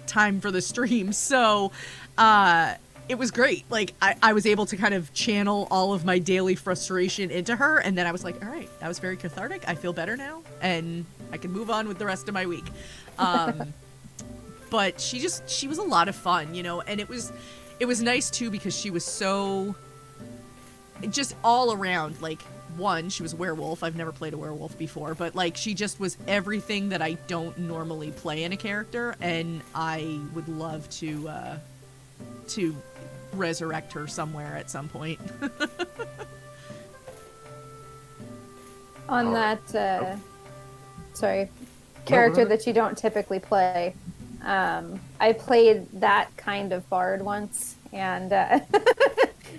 time for the stream. So it was great. Like I was able to kind of channel all of my daily frustration into her, and then I was like, all right, that was very cathartic. I feel better now, and I can move on with the rest of my week. But she was a lot of fun, you know, and it was nice too because she was so just all around, like, one, she was a werewolf. I've never played a werewolf before, but like she just was everything that I don't normally play in a character, and I would love to resurrect her somewhere at some point. On that character that you don't typically play, I played that kind of bard once, and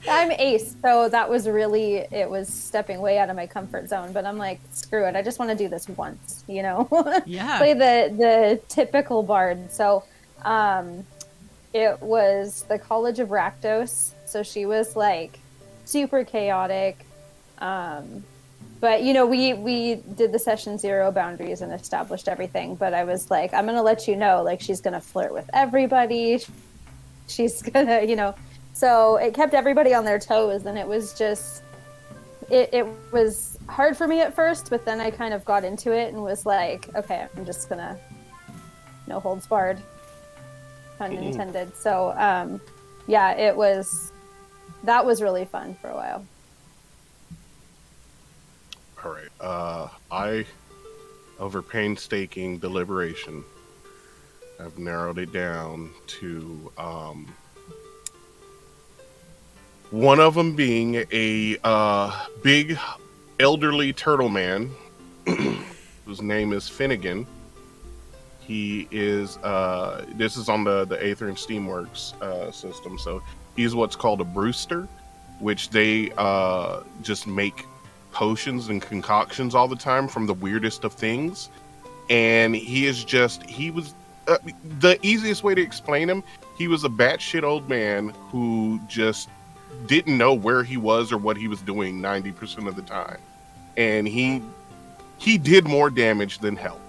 I'm ace, so that was it was stepping way out of my comfort zone, but I'm like, screw it, I just want to do this once, you know? Yeah. Play the typical bard. So it was the College of Rakdos, so she was like super chaotic, but you know, we did the session 0 boundaries and established everything, but I was like, I'm gonna let you know, like, she's gonna flirt with everybody, she's gonna, you know. So it kept everybody on their toes, and it was just, it was hard for me at first, but then I kind of got into it and was like, okay, I'm just gonna, no holds barred, pun intended. So yeah, that was really fun for a while. All right. I, over painstaking deliberation, have narrowed it down to one of them being a big elderly turtle man whose name is Finnegan. He is this is on the Aether and Steamworks system, so he's what's called a brewster, which they just make potions and concoctions all the time from the weirdest of things. And he was the easiest way to explain him, he was a batshit old man who just didn't know where he was or what he was doing 90% of the time, and he did more damage than help,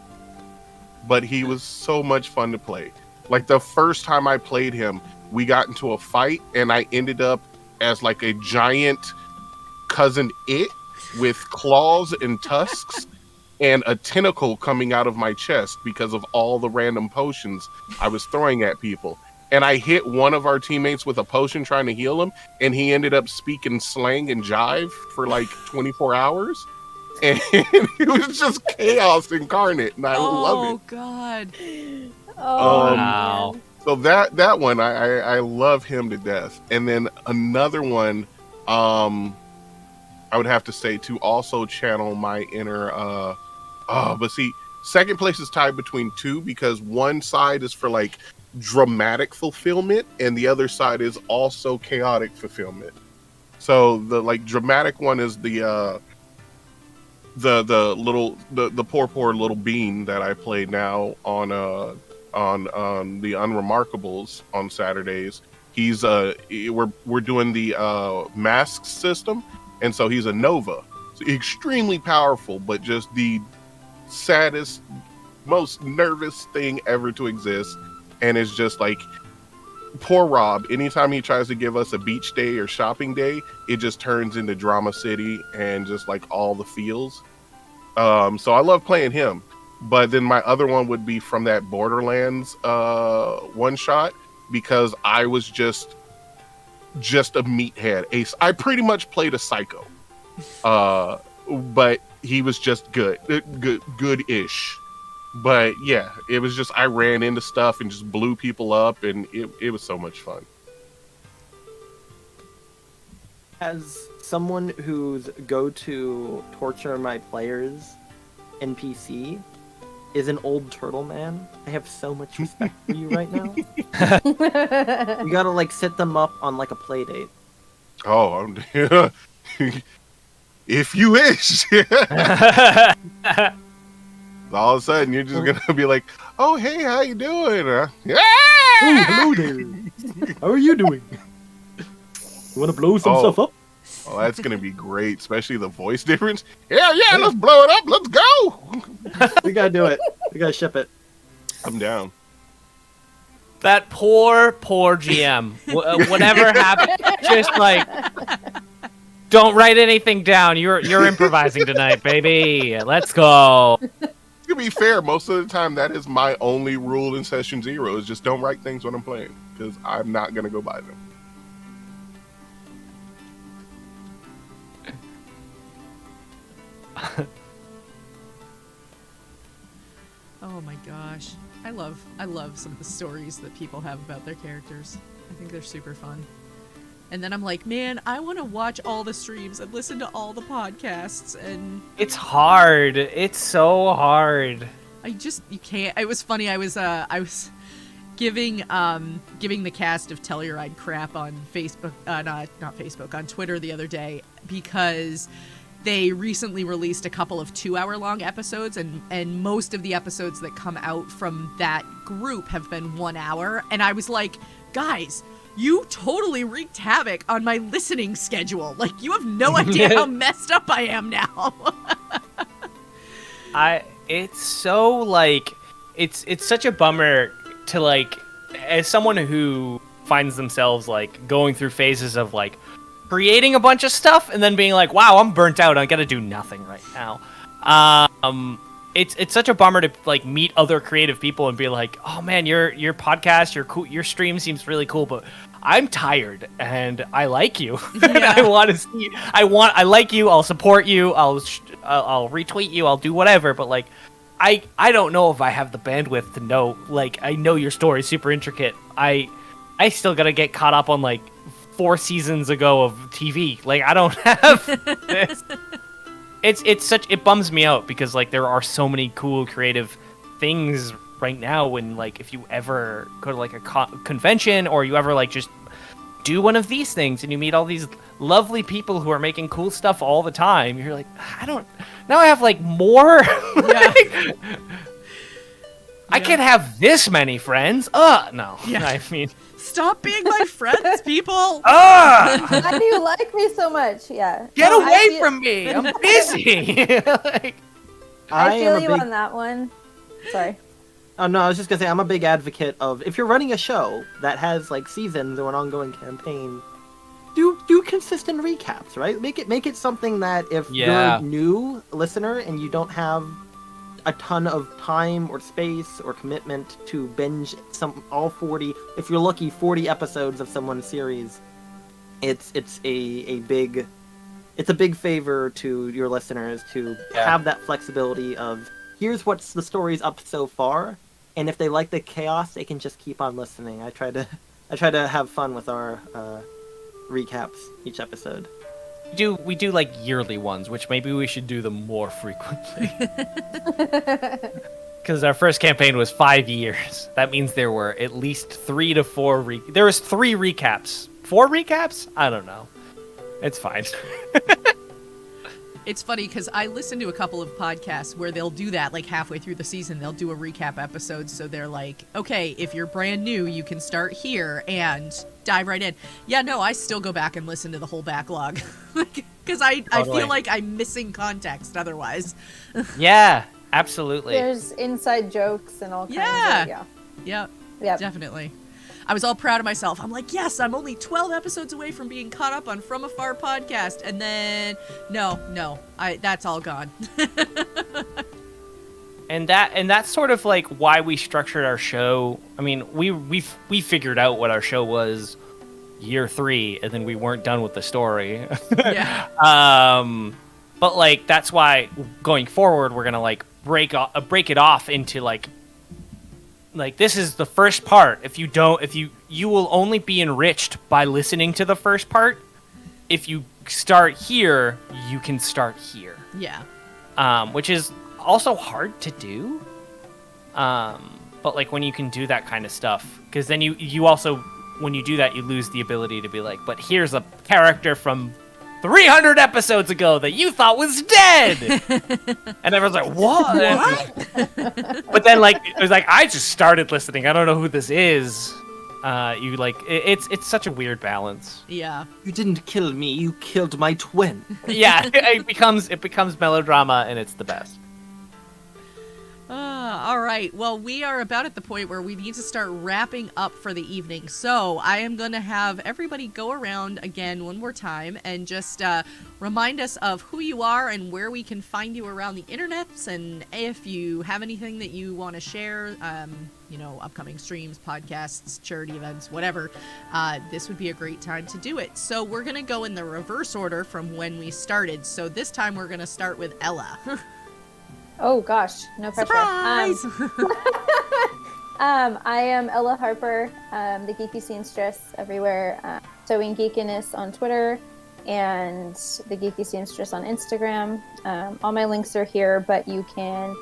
but he was so much fun to play. Like, the first time I played him, we got into a fight and I ended up as like a giant cousin with claws and tusks and a tentacle coming out of my chest because of all the random potions I was throwing at people. And I hit one of our teammates with a potion trying to heal him, and he ended up speaking slang and jive for like 24 hours. And it was just chaos incarnate, and I love it. Oh, God. Oh, wow. man. So that one, I love him to death. And then another one, I would have to say, to also channel my inner, but see, second place is tied between two, because one side is for like dramatic fulfillment and the other side is also chaotic fulfillment. So the like dramatic one is the poor little bean that I play now on the Unremarkables on Saturdays. He's we're doing the mask system, and so he's a Nova, so extremely powerful, but just the saddest, most nervous thing ever to exist. And it's just like, poor Rob, anytime he tries to give us a beach day or shopping day, it just turns into Drama City and just like all the feels. So I love playing him. But then my other one would be from that Borderlands one shot, because I was just a meathead. I pretty much played a psycho. But he was just good-ish. But yeah, it was just, I ran into stuff and just blew people up, and it was so much fun. As someone whose go-to torture my players NPC is an old turtle man. I have so much respect for you right now. You gotta like set them up on like a play date. Oh, if you wish. All of a sudden, you're just gonna be like, "Oh, hey, how you doing?" Yeah. Oh, hello there. How are you doing? You want to blow some stuff up? Oh, that's gonna be great, especially the voice difference. Yeah, let's blow it up. Let's go. We gotta do it. We gotta ship it. I'm down. That poor GM. Whatever happened, just like, don't write anything down. You're improvising tonight, baby. Let's go. To be fair, most of the time that is my only rule in session 0 is just don't write things when I'm playing because I'm not gonna go buy them. Oh my gosh. I love some of the stories that people have about their characters. I think they're super fun. And then I'm like, man, I want to watch all the streams and listen to all the podcasts, and It's hard. It's so hard. you can't. It was funny. I was giving the cast of Telluride crap on Facebook, not Facebook, on Twitter the other day because they recently released a couple of 2-hour-long episodes, and most of the episodes that come out from that group have been 1 hour. And I was like, guys, you totally wreaked havoc on my listening schedule. Like, you have no idea how messed up I am now. It's so like, it's such a bummer to like, as someone who finds themselves like going through phases of like creating a bunch of stuff and then being like, wow, I'm burnt out. I gotta do nothing right now. It's such a bummer to like meet other creative people and be like, oh man, your podcast, your stream seems really cool, but I'm tired and I like you. And I want to see. I like you. I'll support you. I'll retweet you. I'll do whatever. But like, I don't know if I have the bandwidth to know. Like, I know your story's super intricate. I still gotta get caught up on like 4 seasons ago of TV. Like, I don't have this. It bums me out because like there are so many cool creative things right now when like if you ever go to like a convention or you ever like just do one of these things and you meet all these lovely people who are making cool stuff all the time, you're like, now I have like more. Like, I can't have this many friends. No. Yeah. I mean, stop being my friends, people. Why do you like me so much? Yeah. Get away from me. I'm busy. Like, I feel you on that one. Sorry. Oh no, I was just gonna say I'm a big advocate of if you're running a show that has like seasons or an ongoing campaign, do consistent recaps, right? Make it something that if you're a new listener and you don't have a ton of time or space or commitment to binge all 40, if you're lucky, 40 episodes of someone's series, it's a big favor to your listeners to have that flexibility of here's what's the story's up so far, and if they like the chaos, they can just keep on listening. I try to have fun with our recaps each episode. We do like yearly ones, which maybe we should do them more frequently. Because our first campaign was 5 years. That means there were at least 3 to 4 there was 3 recaps. 4 recaps? I don't know. It's fine. It's funny because I listen to a couple of podcasts where they'll do that like halfway through the season. They'll do a recap episode. So they're like, okay, if you're brand new, you can start here and dive right in. Yeah, no, I still go back and listen to the whole backlog because I feel like I'm missing context otherwise. Yeah, absolutely. There's inside jokes and all kinds of, Yeah, definitely. I was all proud of myself. I'm like, yes, I'm only 12 episodes away from being caught up on From Afar podcast. And then, no, that's all gone. And that's sort of like why we structured our show. I mean, we figured out what our show was year 3, and then we weren't done with the story. Yeah. But like that's why going forward we're gonna like break it off into like this is the first part. If you will only be enriched by listening to the first part. If you start here, you can start here. Yeah. Which is also hard to do. But like when you can do that kind of stuff, because then you also, when you do that, you lose the ability to be like, but here's a character from 300 episodes ago that you thought was dead. And everyone's like, what? But then like it was like, I just started listening. I don't know who this is. You like it's such a weird balance. Yeah. You didn't kill me, you killed my twin. Yeah, it becomes melodrama, and it's the best. All right. Well, we are about at the point where we need to start wrapping up for the evening. So I am going to have everybody go around again one more time and just remind us of who you are and where we can find you around the internets. And if you have anything that you want to share, upcoming streams, podcasts, charity events, whatever, this would be a great time to do it. So we're going to go in the reverse order from when we started. So this time we're going to start with Ella. Oh gosh, no pressure. Surprise! I am Ella Harper, the geeky seamstress everywhere. Sewing Geekiness on Twitter and the Geeky Seamstress on Instagram. All my links are here, but you can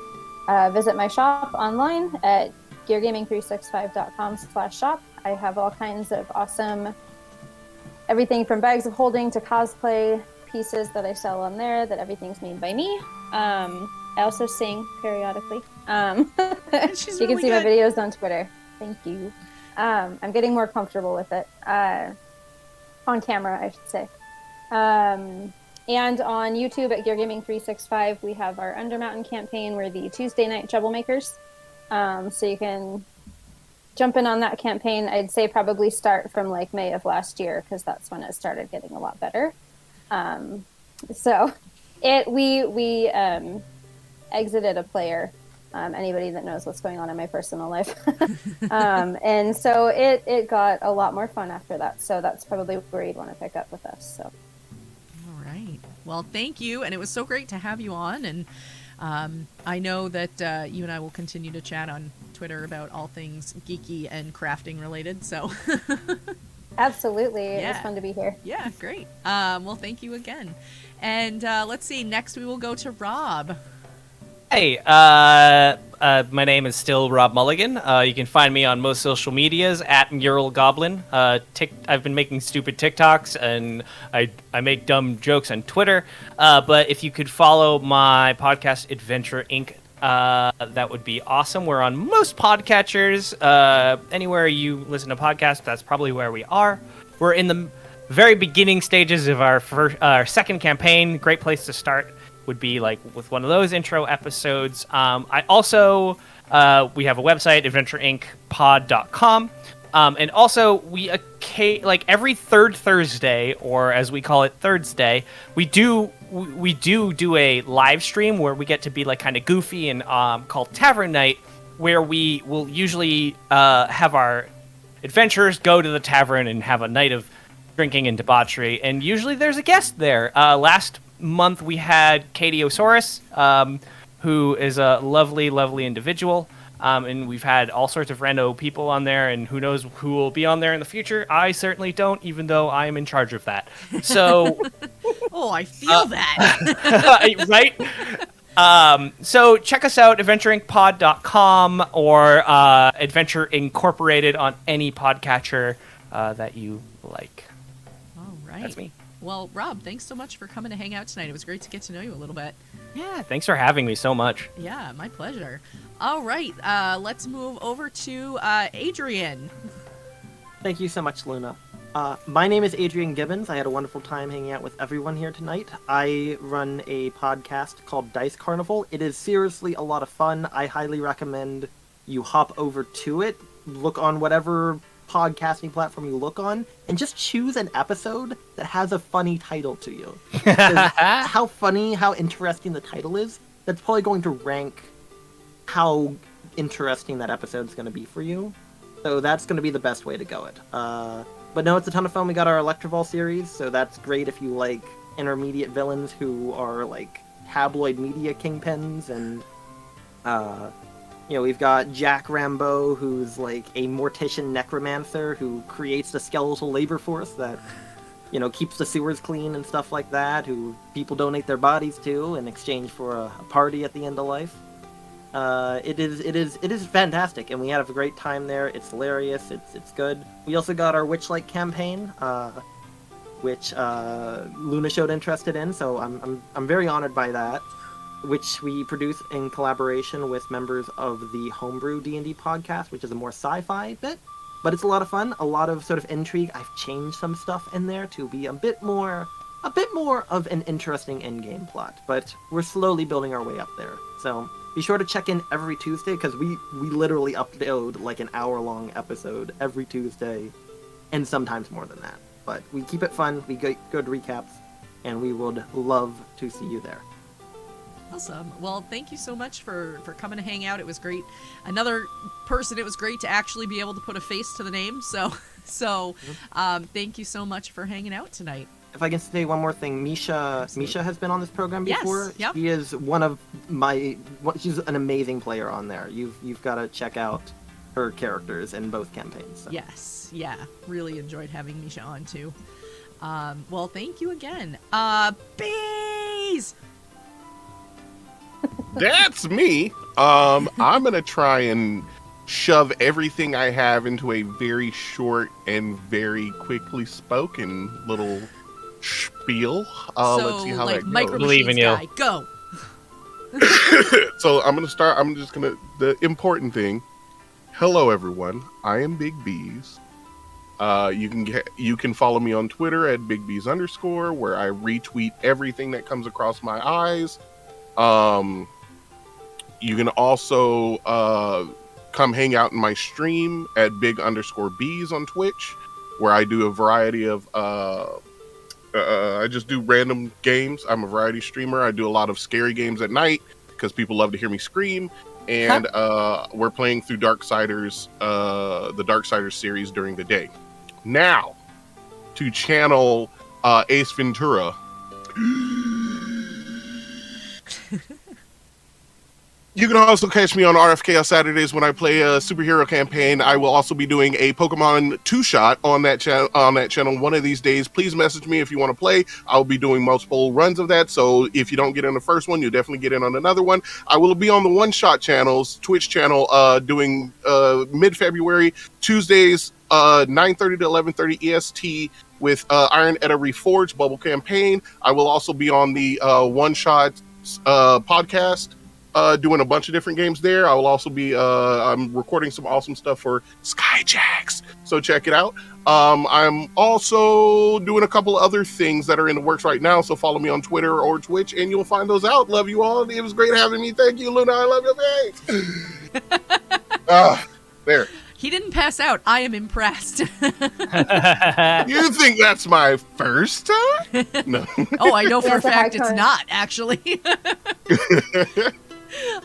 visit my shop online at geargaming365.com/shop. I have all kinds of awesome, everything from bags of holding to cosplay pieces that I sell on there, that everything's made by me. I also sing periodically. She's you can really see my good. videos on Twitter. Thank you. I'm getting more comfortable with it. On camera, I should say. And on YouTube at GearGaming365, we have our Undermountain campaign. We're the Tuesday night troublemakers. So you can jump in on that campaign. I'd say probably start from like May of last year, because that's when it started getting a lot better. We exited a player. Anybody that knows what's going on in my personal life. And so it got a lot more fun after that. So that's probably where you'd want to pick up with us. So. All right. Well, thank you. And it was so great to have you on. And I know that you and I will continue to chat on Twitter about all things geeky and crafting related. So. Absolutely. It was Yeah. fun to be here. Yeah, great. Well, thank you again. And let's see. Next, we will go to Rob. Hey, my name is still Rob Mulligan. You can find me on most social medias at Mural Goblin. I've been making stupid TikToks, and I make dumb jokes on Twitter. But if you could follow my podcast, Adventure Inc., that would be awesome. We're on most podcatchers. Anywhere you listen to podcasts, that's probably where we are. We're in the very beginning stages of our second campaign. Great place to start would be like with one of those intro episodes. I also, we have a website, adventureincpod.com. And also we like every third Thursday, or as we call it, Thursday, we do a live stream where we get to be like kind of goofy and called Tavern Night, where we will usually have our adventurers go to the tavern and have a night of drinking and debauchery. And usually there's a guest there. Last month we had Katie Osaurus, who is a lovely, lovely individual. And we've had all sorts of rando people on there, and who knows who will be on there in the future. I certainly don't, even though I am in charge of that. So, Oh, I feel that. right? So check us out, adventureincpod.com or Adventure Incorporated on any podcatcher that you like. All right. That's me. Well, Rob, thanks so much for coming to hang out tonight. It was great to get to know you a little bit. Yeah, thanks for having me so much. Yeah, my pleasure. All right, let's move over to Adrian. Thank you so much, Luna. My name is Adrian Gibbons. I had a wonderful time hanging out with everyone here tonight. I run a podcast called Dice Carnival. It is seriously a lot of fun. I highly recommend you hop over to it, look on whatever podcasting platform you look on, and just choose an episode that has a funny title to you. 'Cause how funny, how interesting the title is, that's probably going to rank how interesting that episode's going to be for you. So that's going to be the best way to go it. But no, it's a ton of fun. We got our Electroval series, so that's great if you like intermediate villains who are like tabloid media kingpins. And we've got Jack Rambeau, who's like a mortician necromancer who creates the skeletal labor force that keeps the sewers clean and stuff like that, who people donate their bodies to in exchange for a party at the end of life. It is fantastic, and we had a great time there. It's hilarious. It's good. We also got our Witchlight campaign, which Luna showed interest in. So I'm very honored by that. Which we produce in collaboration with members of the Homebrew D&D podcast, which is a more sci-fi bit, but it's a lot of fun. A lot of sort of intrigue. I've changed some stuff in there to be a bit more of an interesting in-game plot. But we're slowly building our way up there. So be sure to check in every Tuesday, because we literally upload like an hour-long episode every Tuesday, and sometimes more than that. But we keep it fun, we get good recaps, and we would love to see you there. Awesome. Well, thank you so much for coming to hang out. It was great. Another person, it was great to actually be able to put a face to the name. So thank you so much for hanging out tonight. If I can say one more thing, Misha has been on this program before. Yes, yep. She is she's an amazing player on there. You've got to check out her characters in both campaigns. So. Yes, yeah. Really enjoyed having Misha on too. Well, thank you again. Beaz! That's me. I'm gonna try and shove everything I have into a very short and very quickly spoken little spiel. Let's see how that goes. Believe in you. Guy. Go. So I'm gonna start. The important thing. Hello, everyone. I am Big Beaz. You can follow me on Twitter at BigBeaz_, where I retweet everything that comes across my eyes. You can also come hang out in my stream at Big_Beaz on Twitch, where I do a variety of I just do random games. I'm a variety streamer. I do a lot of scary games at night because people love to hear me scream. And we're playing through Darksiders, the Darksiders series during the day. Now, to channel Ace Ventura. You can also catch me on RFK on Saturdays when I play a superhero campaign. I will also be doing a Pokemon 2-shot on that channel one of these days. Please message me if you want to play. I'll be doing multiple runs of that, so if you don't get in the first one, you'll definitely get in on another one. I will be on the one-shot channel's Twitch channel doing mid-February, Tuesdays, 9:30 to 11:30 EST with Iron Edda Reforged Bubble Campaign. I will also be on the one-shot podcast, doing a bunch of different games there. I will also be I'm recording some awesome stuff for Skyjacks, so check it out. I'm also doing a couple of other things that are in the works right now, so follow me on Twitter or Twitch and you'll find those out. Love you all. It was great having me. Thank you, Luna. I love your face. There. He didn't pass out. I am impressed. You think that's my first time? No. Oh, I know for a That's a fact high it's time. not, actually.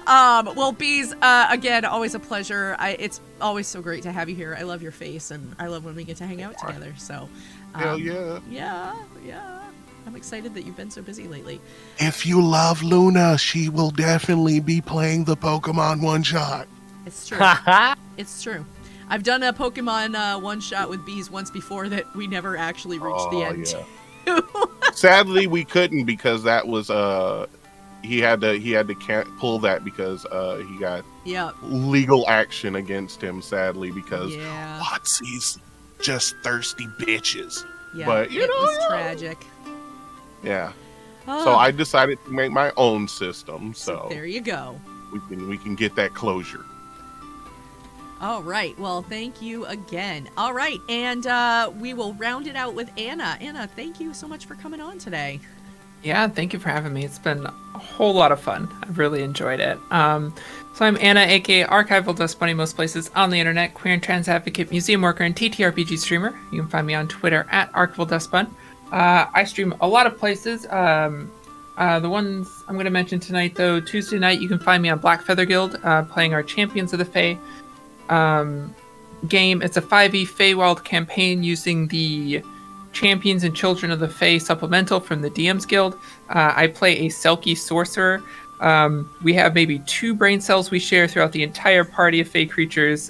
Well, Beaz, again, always a pleasure. It's always so great to have you here. I love your face, and I love when we get to hang out together. So, Hell yeah. Yeah. I'm excited that you've been so busy lately. If you love Luna, she will definitely be playing the Pokemon one-shot. It's true. It's true. I've done a Pokemon one-shot with Beaz once before that we never actually reached the end. Yeah. Sadly, we couldn't because that was he had to pull that because he got legal action against him. Sadly, because Watsy's just thirsty bitches. Yeah, but it was tragic. Yeah. So I decided to make my own system. So there you go. We can get that closure. All right. Well, thank you again. All right. And we will round it out with Anna. Anna, thank you so much for coming on today. Yeah, thank you for having me. It's been a whole lot of fun. I've really enjoyed it. So I'm Anna, aka Archival Dust Bunny most places on the internet, queer and trans advocate, museum worker, and TTRPG streamer. You can find me on Twitter at Archival Dust Bun. I stream a lot of places. The ones I'm going to mention tonight, though, Tuesday night, you can find me on Black Feather Guild, playing our Champions of the Fae game. It's a 5e Feywild campaign using the Champions and Children of the Fae supplemental from the DM's Guild. I play a Selkie sorcerer. We have maybe 2 brain cells we share throughout the entire party of Fae creatures.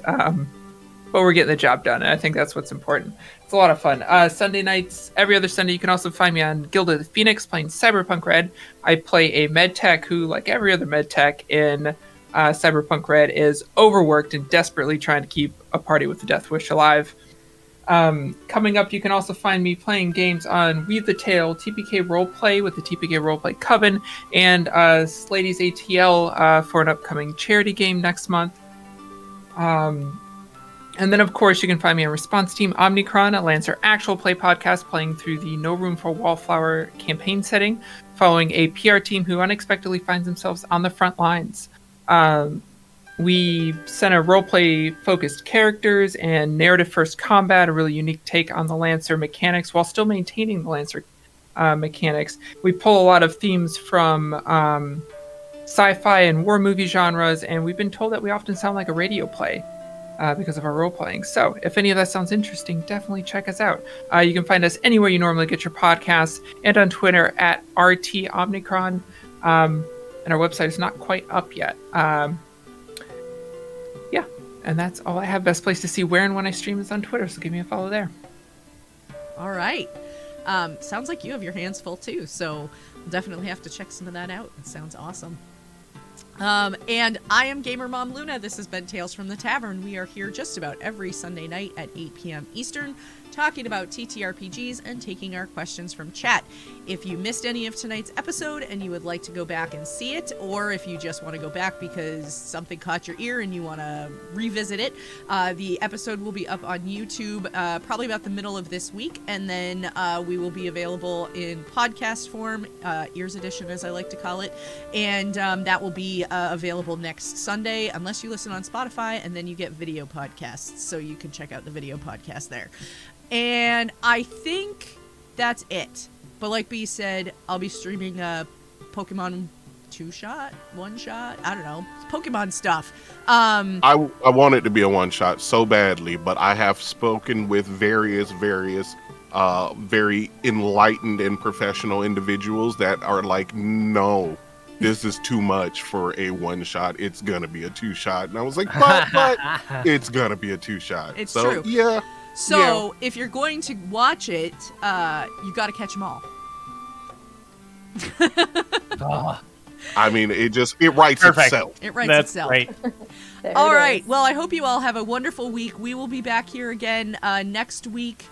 but we're getting the job done, and I think that's what's important. It's a lot of fun. Sunday nights, every other Sunday, you can also find me on Guild of the Phoenix playing Cyberpunk Red. I play a med tech who, like every other med tech in Cyberpunk Red, is overworked and desperately trying to keep a party with the Death Wish alive. Coming up, you can also find me playing games on Weave the Tale, TPK Roleplay with the TPK Roleplay Coven, and Slady's ATL for an upcoming charity game next month. And then, of course, you can find me on Response Team Omnicron, a Lancer actual play podcast playing through the No Room for Wallflower campaign setting, following a PR team who unexpectedly finds themselves on the front lines. We center roleplay-focused characters and narrative-first combat, a really unique take on the Lancer mechanics, while still maintaining the Lancer mechanics. We pull a lot of themes from sci-fi and war movie genres, and we've been told that we often sound like a radio play because of our role-playing. So if any of that sounds interesting, definitely check us out. You can find us anywhere you normally get your podcasts, and on Twitter at RTOmnicron. And our website is not quite up yet. And that's all I have. Best place to see where and when I stream is on Twitter, so give me a follow there. All right. Sounds like you have your hands full too, so we'll definitely have to check some of that out. It sounds awesome. And I am Gamer Mom Luna. This has been Tales from the Tavern. We are here just about every Sunday night at 8 p.m. Eastern, talking about TTRPGs and taking our questions from chat. If you missed any of tonight's episode and you would like to go back and see it, or if you just want to go back because something caught your ear and you want to revisit it, the episode will be up on YouTube probably about the middle of this week, and then we will be available in podcast form, Ears Edition as I like to call it, and that will be available next Sunday, unless you listen on Spotify, and then you get video podcasts, so you can check out the video podcast there. And I think that's it. But like Beaz said, I'll be streaming Pokemon 2-shot, 1-shot, I don't know, Pokemon stuff. I want it to be a 1-shot so badly, but I have spoken with various very enlightened and professional individuals that are like, no, this is too much for a 1-shot. It's gonna be a 2-shot. And I was like, but it's gonna be a 2-shot. It's so, true. Yeah. So if you're going to watch it, you got to catch them all. I mean, it writes Perfect. itself. It writes That's itself. great. All right. Well, I hope you all have a wonderful week. We will be back here again next week.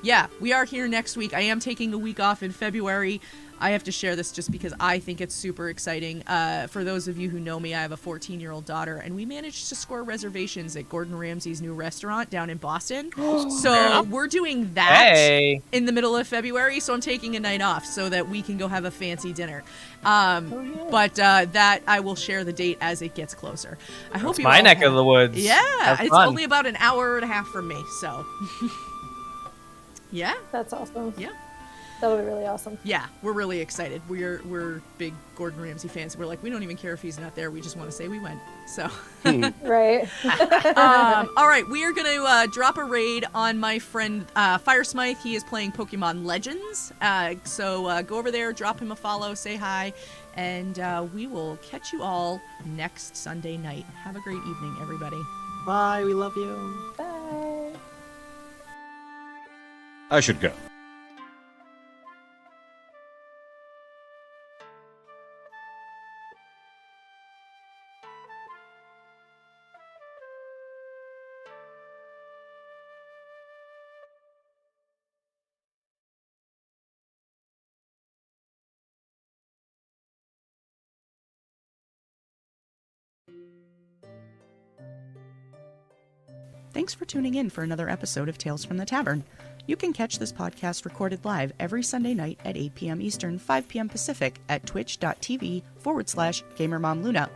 Yeah, we are here next week. I am taking a week off in February. I have to share this just because I think it's super exciting. For those of you who know me, I have a 14-year-old daughter, and we managed to score reservations at Gordon Ramsay's new restaurant down in Boston. So we're doing that in the middle of February, so I'm taking a night off so that we can go have a fancy dinner. But that I will share the date as it gets closer. I hope you my all neck of the woods. Yeah, it's fun. only about an hour and a half from me, so. Yeah. That's awesome. Yeah. That'll be really awesome. Yeah, we're really excited. We're big Gordon Ramsay fans. We're like, we don't even care if he's not there. We just want to say we went. So, Right. all right, we are going to drop a raid on my friend Firesmith. He is playing Pokemon Legends. So go over there, drop him a follow, say hi, and we will catch you all next Sunday night. Have a great evening, everybody. Bye, we love you. Bye. I should go. Thanks for tuning in for another episode of Tales from the Tavern. You can catch this podcast recorded live every Sunday night at 8 p.m. Eastern, 5 p.m. Pacific at twitch.tv/GamerMomLuna.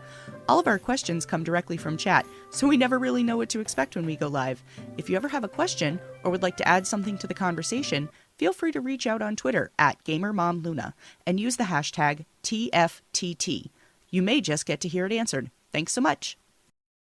All of our questions come directly from chat, so we never really know what to expect when we go live. If you ever have a question or would like to add something to the conversation, feel free to reach out on Twitter at GamerMomLuna and use the hashtag TFTT. You may just get to hear it answered. Thanks so much.